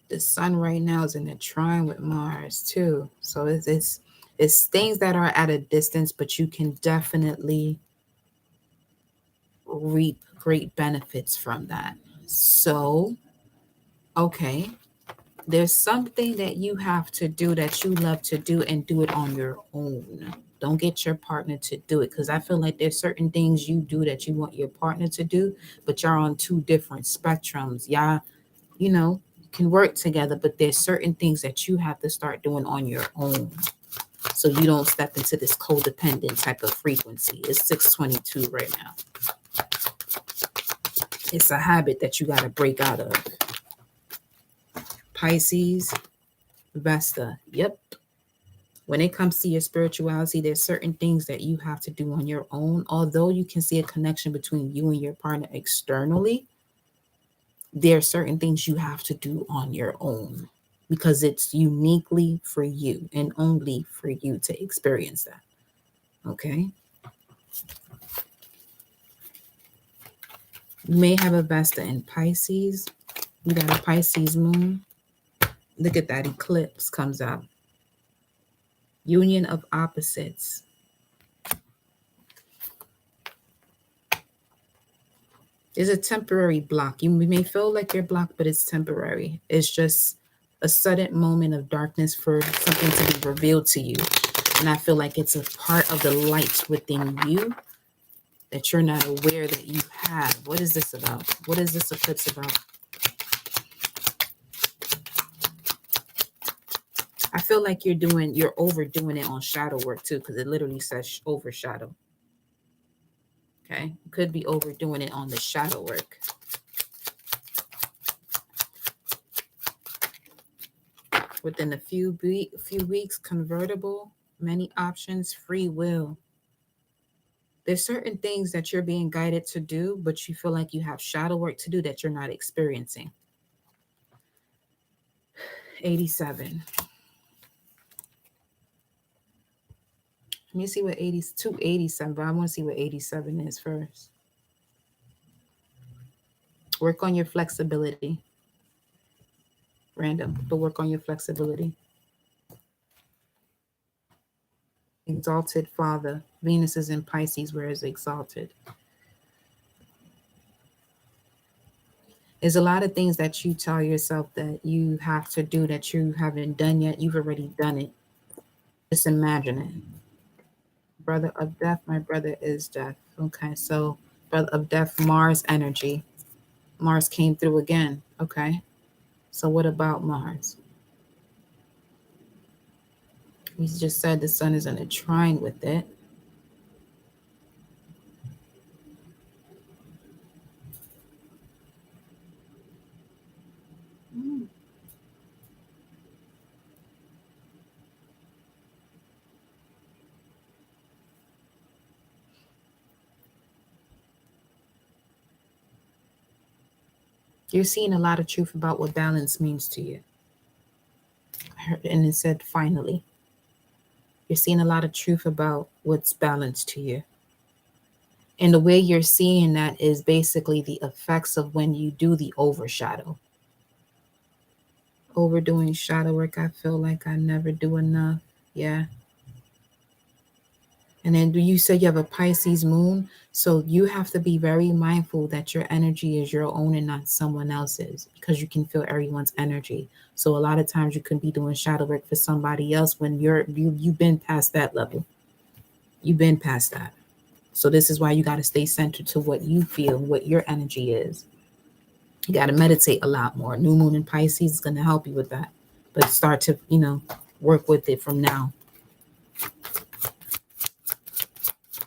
The Sun right now is in a trine with Mars too. So it's things that are at a distance, but you can definitely reap great benefits from that. So, okay, there's something that you have to do that you love to do and do it on your own. Don't get your partner to do it, because I feel like there's certain things you do that you want your partner to do, but you're on two different spectrums. Y'all, can work together, but there's certain things that you have to start doing on your own, so you don't step into this codependent type of frequency. It's 622 right now. It's a habit that you got to break out of. Pisces, Vesta. Yep. When it comes to your spirituality, there's certain things that you have to do on your own. Although you can see a connection between you and your partner externally, there are certain things you have to do on your own. because it's uniquely for you and only for you to experience that. Okay. You may have a Vesta in Pisces. You got a Pisces moon. Look at that eclipse comes out. Union of opposites. Is a temporary block. You may feel like you're blocked, but it's temporary. It's just a sudden moment of darkness for something to be revealed to you. And I feel like it's a part of the light within you that you're not aware that you have. What is this about? What is this eclipse about? I feel like you're overdoing it on shadow work too, because it literally says overshadow. Okay, you could be overdoing it on the shadow work. Within a few weeks, convertible, many options, free will. There's certain things that you're being guided to do, but you feel like you have shadow work to do that you're not experiencing. 87. Let me see what 287, but I want to see what 87 is first. Work on your flexibility. Random, but work on your flexibility. Exalted Father. Venus is in Pisces, where it's exalted. There's a lot of things that you tell yourself that you have to do that you haven't done yet. You've already done it. Just imagine it. Brother of death, my brother is death. Okay, so brother of death, Mars energy. Mars came through again. Okay, so what about Mars? We just said the sun is in a trine with it. You're seeing a lot of truth about what balance means to you. And it said, finally. You're seeing a lot of truth about what's balanced to you. And the way you're seeing that is basically the effects of when you do the overshadow. Overdoing shadow work, I feel like I never do enough. Yeah. And then you say you have a Pisces moon, so you have to be very mindful that your energy is your own and not someone else's, because you can feel everyone's energy. So a lot of times you can be doing shadow work for somebody else when you've been past that level. You've been past that. So this is why you got to stay centered to what you feel, what your energy is. You got to meditate a lot more. New moon in Pisces is going to help you with that. But start to, work with it from now.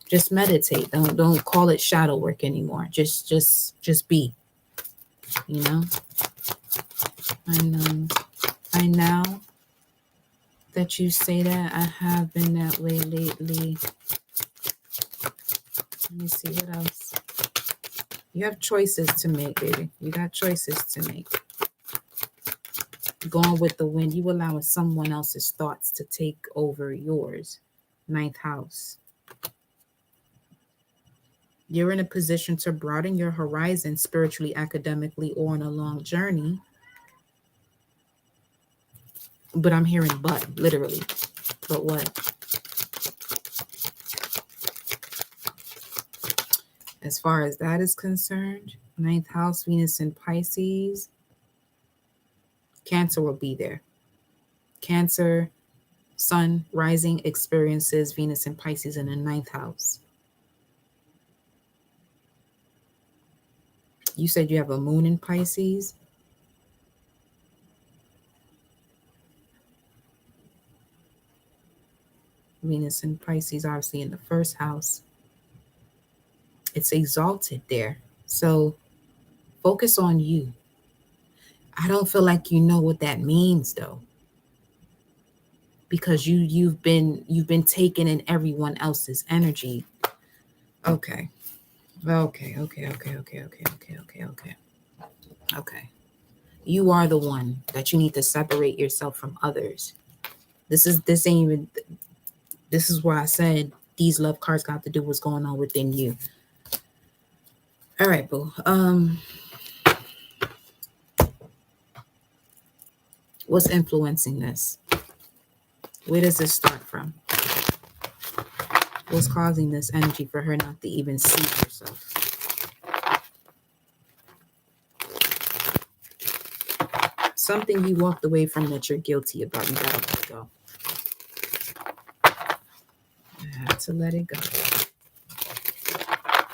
Just meditate. Don't call it shadow work anymore. Just be. And I now that you say that, I have been that way lately. Let me see what else. You have choices to make, baby. You got choices to make. Going with the wind, you allowing someone else's thoughts to take over yours. 9th house. You're in a position to broaden your horizon spiritually, academically, or on a long journey. But I'm hearing but, literally. But what? As far as that is concerned, 9th house, Venus in Pisces, Cancer will be there. Cancer, Sun, rising experiences, Venus in Pisces in the 9th house. You said you have a moon in Pisces. Venus in Pisces, obviously in the 1st house. It's exalted there. So focus on you. I don't feel like you know what that means though. Because you've been taken in everyone else's energy. Okay. Okay. You are the one that you need to separate yourself from others. This ain't even, this is why I said these love cards got to do what's going on within you. All right, boo. What's influencing this? Where does this start from? What's causing this energy for her not to even see herself? Something you walked away from that you're guilty about. You gotta let it go. I have to let it go.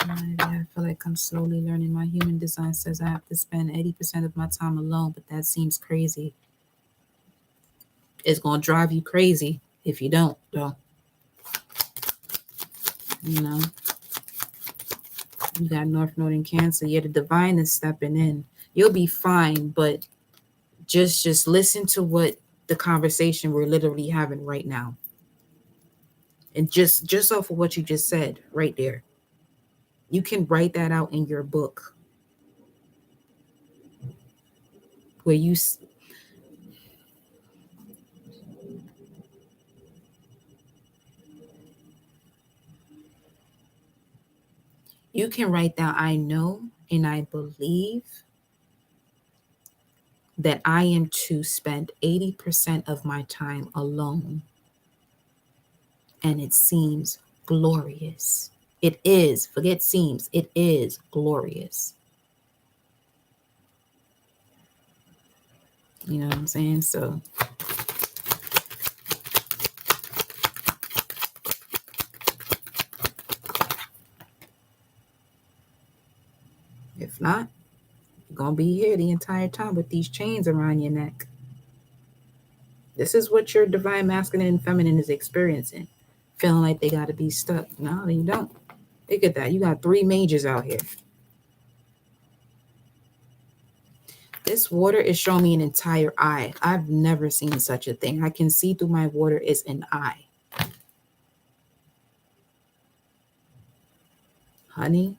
I feel like I'm slowly learning. My human design says I have to spend 80% of my time alone, but that seems crazy. It's gonna drive you crazy if you don't, though. You know, you got North Node in Cancer. Yeah, the divine is stepping in. You'll be fine, but just listen to what the conversation we're literally having right now, and just off of what you just said right there, you can write that out in your book where you can write down, I know and I believe that I am to spend 80% of my time alone, and it seems glorious. It is, forget seems, it is glorious. You know what I'm saying? So if not, you're going to be here the entire time with these chains around your neck. This is what your divine masculine and feminine is experiencing. Feeling like they got to be stuck. No, you don't. Look at that. You got 3 majors out here. This water is showing me an entire eye. I've never seen such a thing. I can see through my water is an eye. Honey,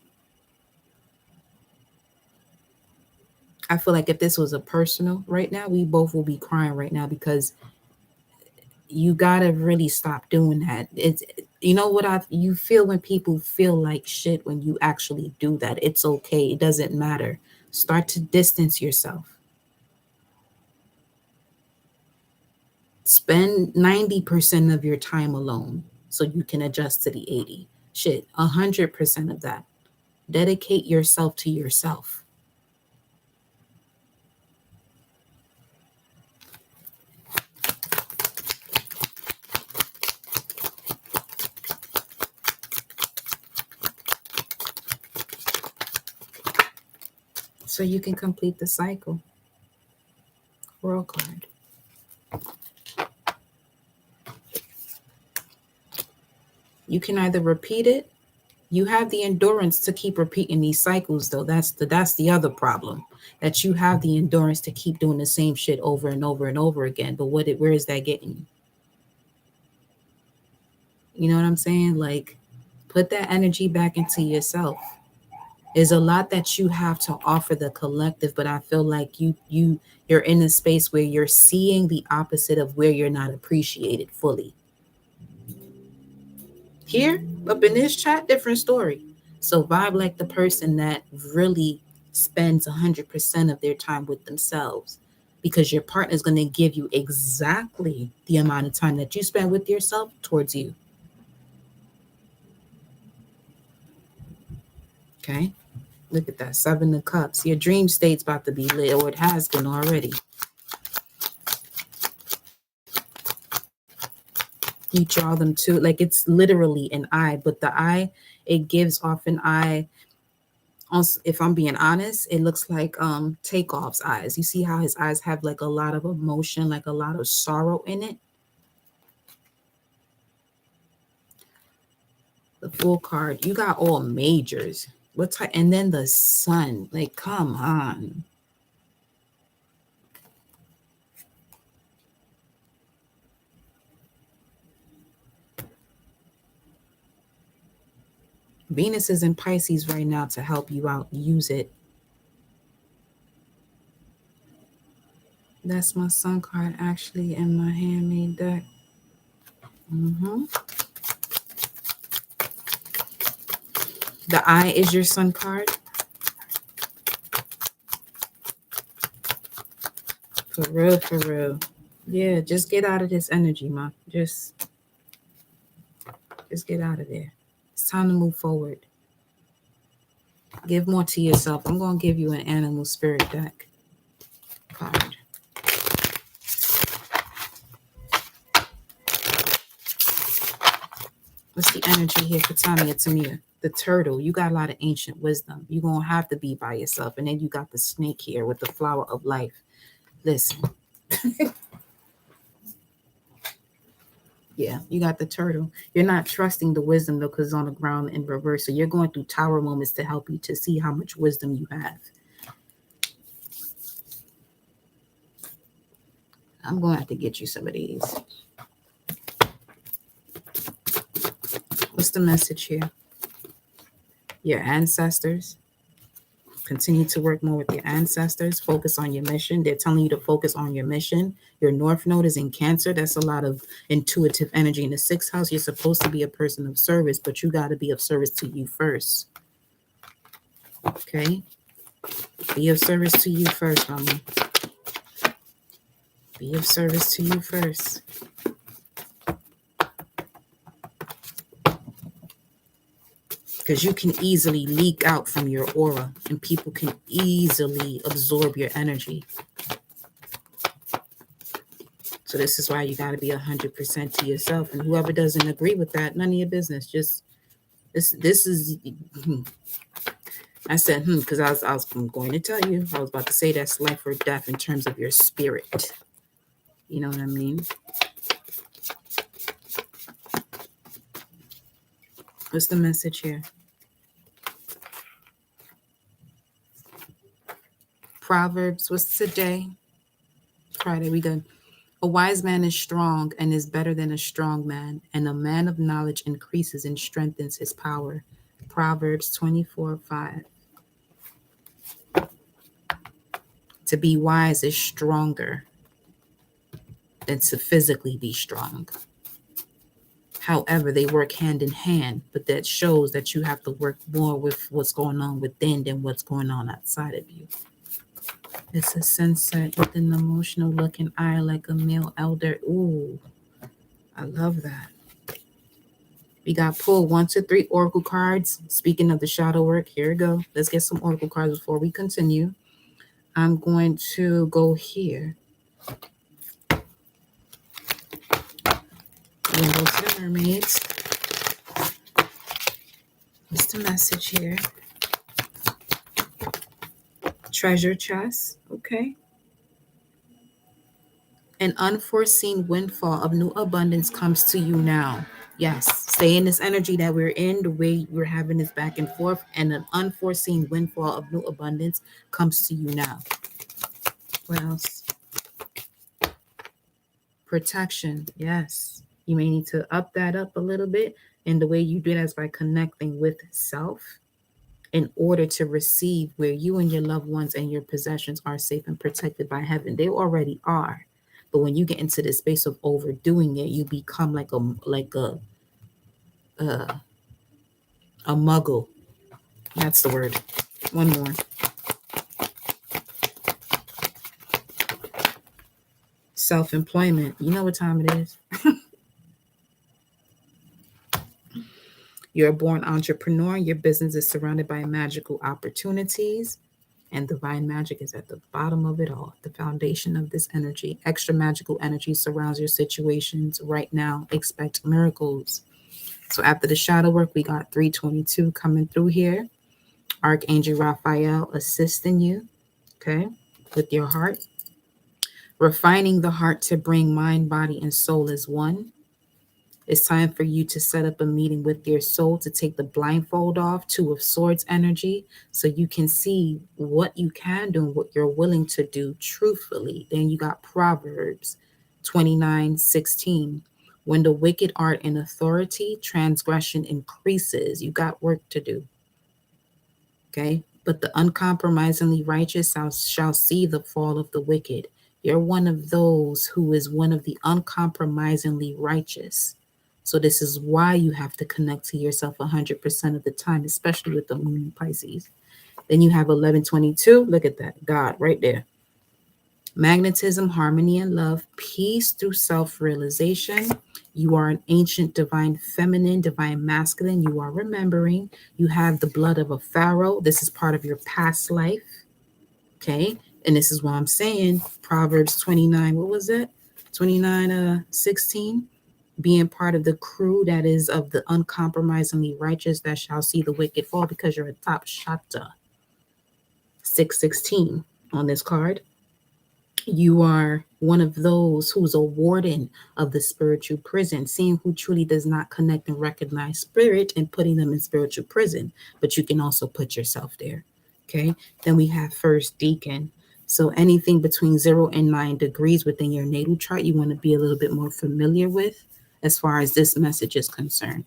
I feel like if this was a personal right now, we both will be crying right now, because you gotta really stop doing that. It's, you know what you feel when people feel like shit when you actually do that. It's okay. It doesn't matter. Start to distance yourself. Spend 90% of your time alone so you can adjust to the 80. Shit, 100% of that. Dedicate yourself to yourself. So you can complete the cycle. World card. You can either repeat it. You have the endurance to keep repeating these cycles, though. That's the other problem. That you have the endurance to keep doing the same shit over and over and over again. But where is that getting you? You know what I'm saying? Like, put that energy back into yourself. There's a lot that you have to offer the collective, but I feel like you're in a space where you're seeing the opposite of where you're not appreciated fully. Here, up in this chat, different story. So vibe like the person that really spends 100% of their time with themselves, because your partner is going to give you exactly the amount of time that you spend with yourself towards you. Okay? Look at that. 7 of Cups. Your dream state's about to be lit, or it has been already. You draw them to, like, it's literally an eye, but the eye, it gives off an eye. If I'm being honest, it looks like Takeoff's eyes. You see how his eyes have like a lot of emotion, like a lot of sorrow in it. The Fool card, you got all majors. What type? And then the Sun. Like, come on. Venus is in Pisces right now to help you out. Use it. That's my sun card actually in my handmade deck. hmm The eye is your sun card. For real, for real. Yeah, just get out of this energy, ma. Just get out of there. It's time to move forward. Give more to yourself. I'm gonna give you an animal spirit deck card. What's the energy here for Tanya Tamia? The turtle. You got a lot of ancient wisdom. You're gonna have to be by yourself. And then you got the snake here with the flower of life. Listen. Yeah, you got the turtle. You're not trusting the wisdom though, because it's on the ground in reverse. So you're going through tower moments to help you to see how much wisdom you have. I'm going to have to get you some of these. What's the message here? Your ancestors. Continue to work more with your ancestors. Focus on your mission. They're telling you to focus on your mission. Your North Node is in Cancer. That's a lot of intuitive energy. In the sixth house, you're supposed to be a person of service, but you got to be of service to you first. Okay? Be of service to you first, mama. Be of service to you first. Because you can easily leak out from your aura and people can easily absorb your energy. So this is why you got to be 100% to yourself. And whoever doesn't agree with that, none of your business. Just this is. I said because I was going to tell you. I was about to say that's life or death in terms of your spirit. You know what I mean? What's the message here? Proverbs. What's today? Friday. We good. A wise man is strong and is better than a strong man, and a man of knowledge increases and strengthens his power. Proverbs 24:5. To be wise is stronger than to physically be strong. However, they work hand in hand, but that shows that you have to work more with what's going on within than what's going on outside of you. It's a sunset with an emotional looking eye like a male elder. Ooh, I love that. We got pulled 1 to 3 oracle cards. Speaking of the shadow work, here we go. Let's get some oracle cards before we continue. I'm going to go here. We're going to go to the mermaids. What's the message here? Treasure chest. Okay. An unforeseen windfall of new abundance comes to you now. Yes, stay in this energy that we're in, the way we're having this back and forth, and an unforeseen windfall of new abundance comes to you now. What else? Protection. Yes, you may need to up that up a little bit, and the way you do that is by connecting with self in order to receive where you and your loved ones and your possessions are safe and protected by heaven. They already are. But when you get into the space of overdoing it, you become like a muggle. That's the word. One more. Self-employment. You know what time it is. You're a born entrepreneur. Your business is surrounded by magical opportunities. And divine magic is at the bottom of it all, the foundation of this energy. Extra magical energy surrounds your situations right now. Expect miracles. So after the shadow work, we got 322 coming through here. Archangel Raphael assisting you, okay, with your heart. Refining the heart to bring mind, body, and soul as one. It's time for you to set up a meeting with your soul to take the blindfold off, 2 of Swords energy, so you can see what you can do and what you're willing to do truthfully. Then you got Proverbs 29:16. When the wicked are in authority, transgression increases. You got work to do. Okay? But the uncompromisingly righteous shall see the fall of the wicked. You're one of those who is one of the uncompromisingly righteous. So this is why you have to connect to yourself 100% of the time, especially with the moon in Pisces. Then you have 1122. Look at that. God right there. Magnetism, harmony, and love, peace through self-realization. You are an ancient divine feminine, divine masculine. You are remembering. You have the blood of a pharaoh. This is part of your past life. Okay. And this is what I'm saying. Proverbs 29, what was it? 29:16. Being part of the crew that is of the uncompromisingly righteous that shall see the wicked fall, because you're a top shatta. 616 on this card. You are one of those who's a warden of the spiritual prison, seeing who truly does not connect and recognize spirit and putting them in spiritual prison. But you can also put yourself there. Okay. Then we have first deacon. So anything between 0 and 9 degrees within your natal chart, you want to be a little bit more familiar with as far as this message is concerned.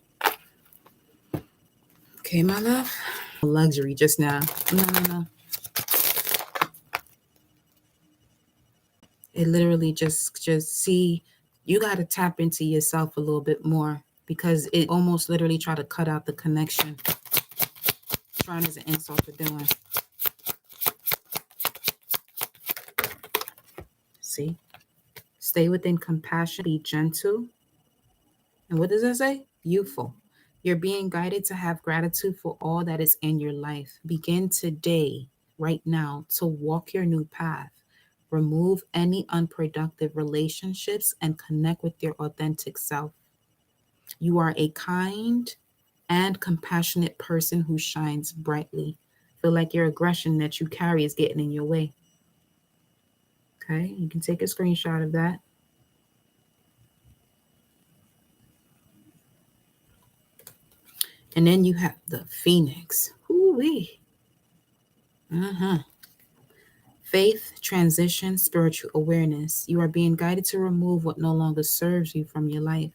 Okay, my love. Luxury just now. No. It literally just see, you got to tap into yourself a little bit more, because it almost literally try to cut out the connection. Trying is an insult for doing. See? Stay within compassion, be gentle. And what does that say? Youthful. You're being guided to have gratitude for all that is in your life. Begin today, right now, to walk your new path. Remove any unproductive relationships and connect with your authentic self. You are a kind and compassionate person who shines brightly. Feel like your aggression that you carry is getting in your way. Okay, you can take a screenshot of that. And then you have the Phoenix. Ooh-wee. Faith, transition, spiritual awareness. You are being guided to remove what no longer serves you from your life.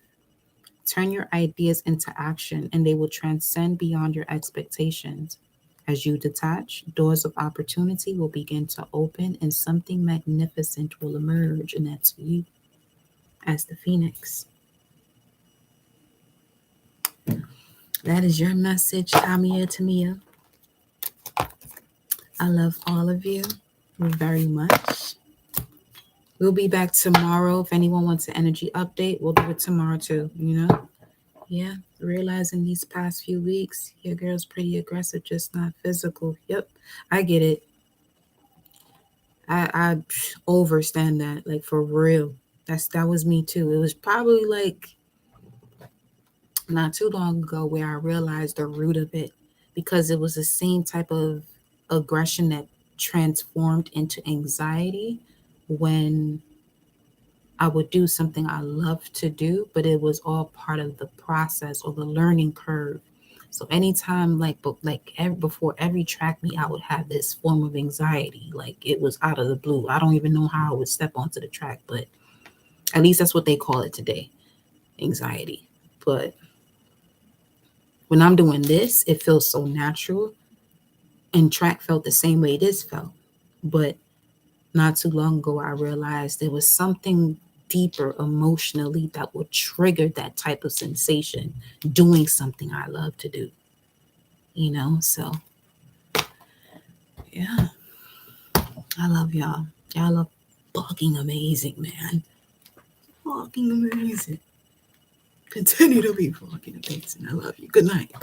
Turn your ideas into action, and they will transcend beyond your expectations. As you detach, doors of opportunity will begin to open, and something magnificent will emerge, and that's you as the Phoenix. That is your message, Tamia Tamia. I love all of you very much. We'll be back tomorrow. If anyone wants an energy update, we'll do it tomorrow too, Yeah, realizing these past few weeks, your girl's pretty aggressive, just not physical. Yep, I get it. I overstand that, like, for real. That was me too. It was probably like not too long ago where I realized the root of it, because it was the same type of aggression that transformed into anxiety when I would do something I love to do, but it was all part of the process or the learning curve. So anytime, before every track meet, I would have this form of anxiety. Like, it was out of the blue. I don't even know how I would step onto the track, but at least that's what they call it today, anxiety. But when I'm doing this, it feels so natural. And track felt the same way this felt. But not too long ago, I realized there was something deeper emotionally that would trigger that type of sensation doing something I love to do. So yeah, I love y'all. Y'all are fucking amazing, man. Fucking amazing. Continue to be fucking amazing. I love you. Good night.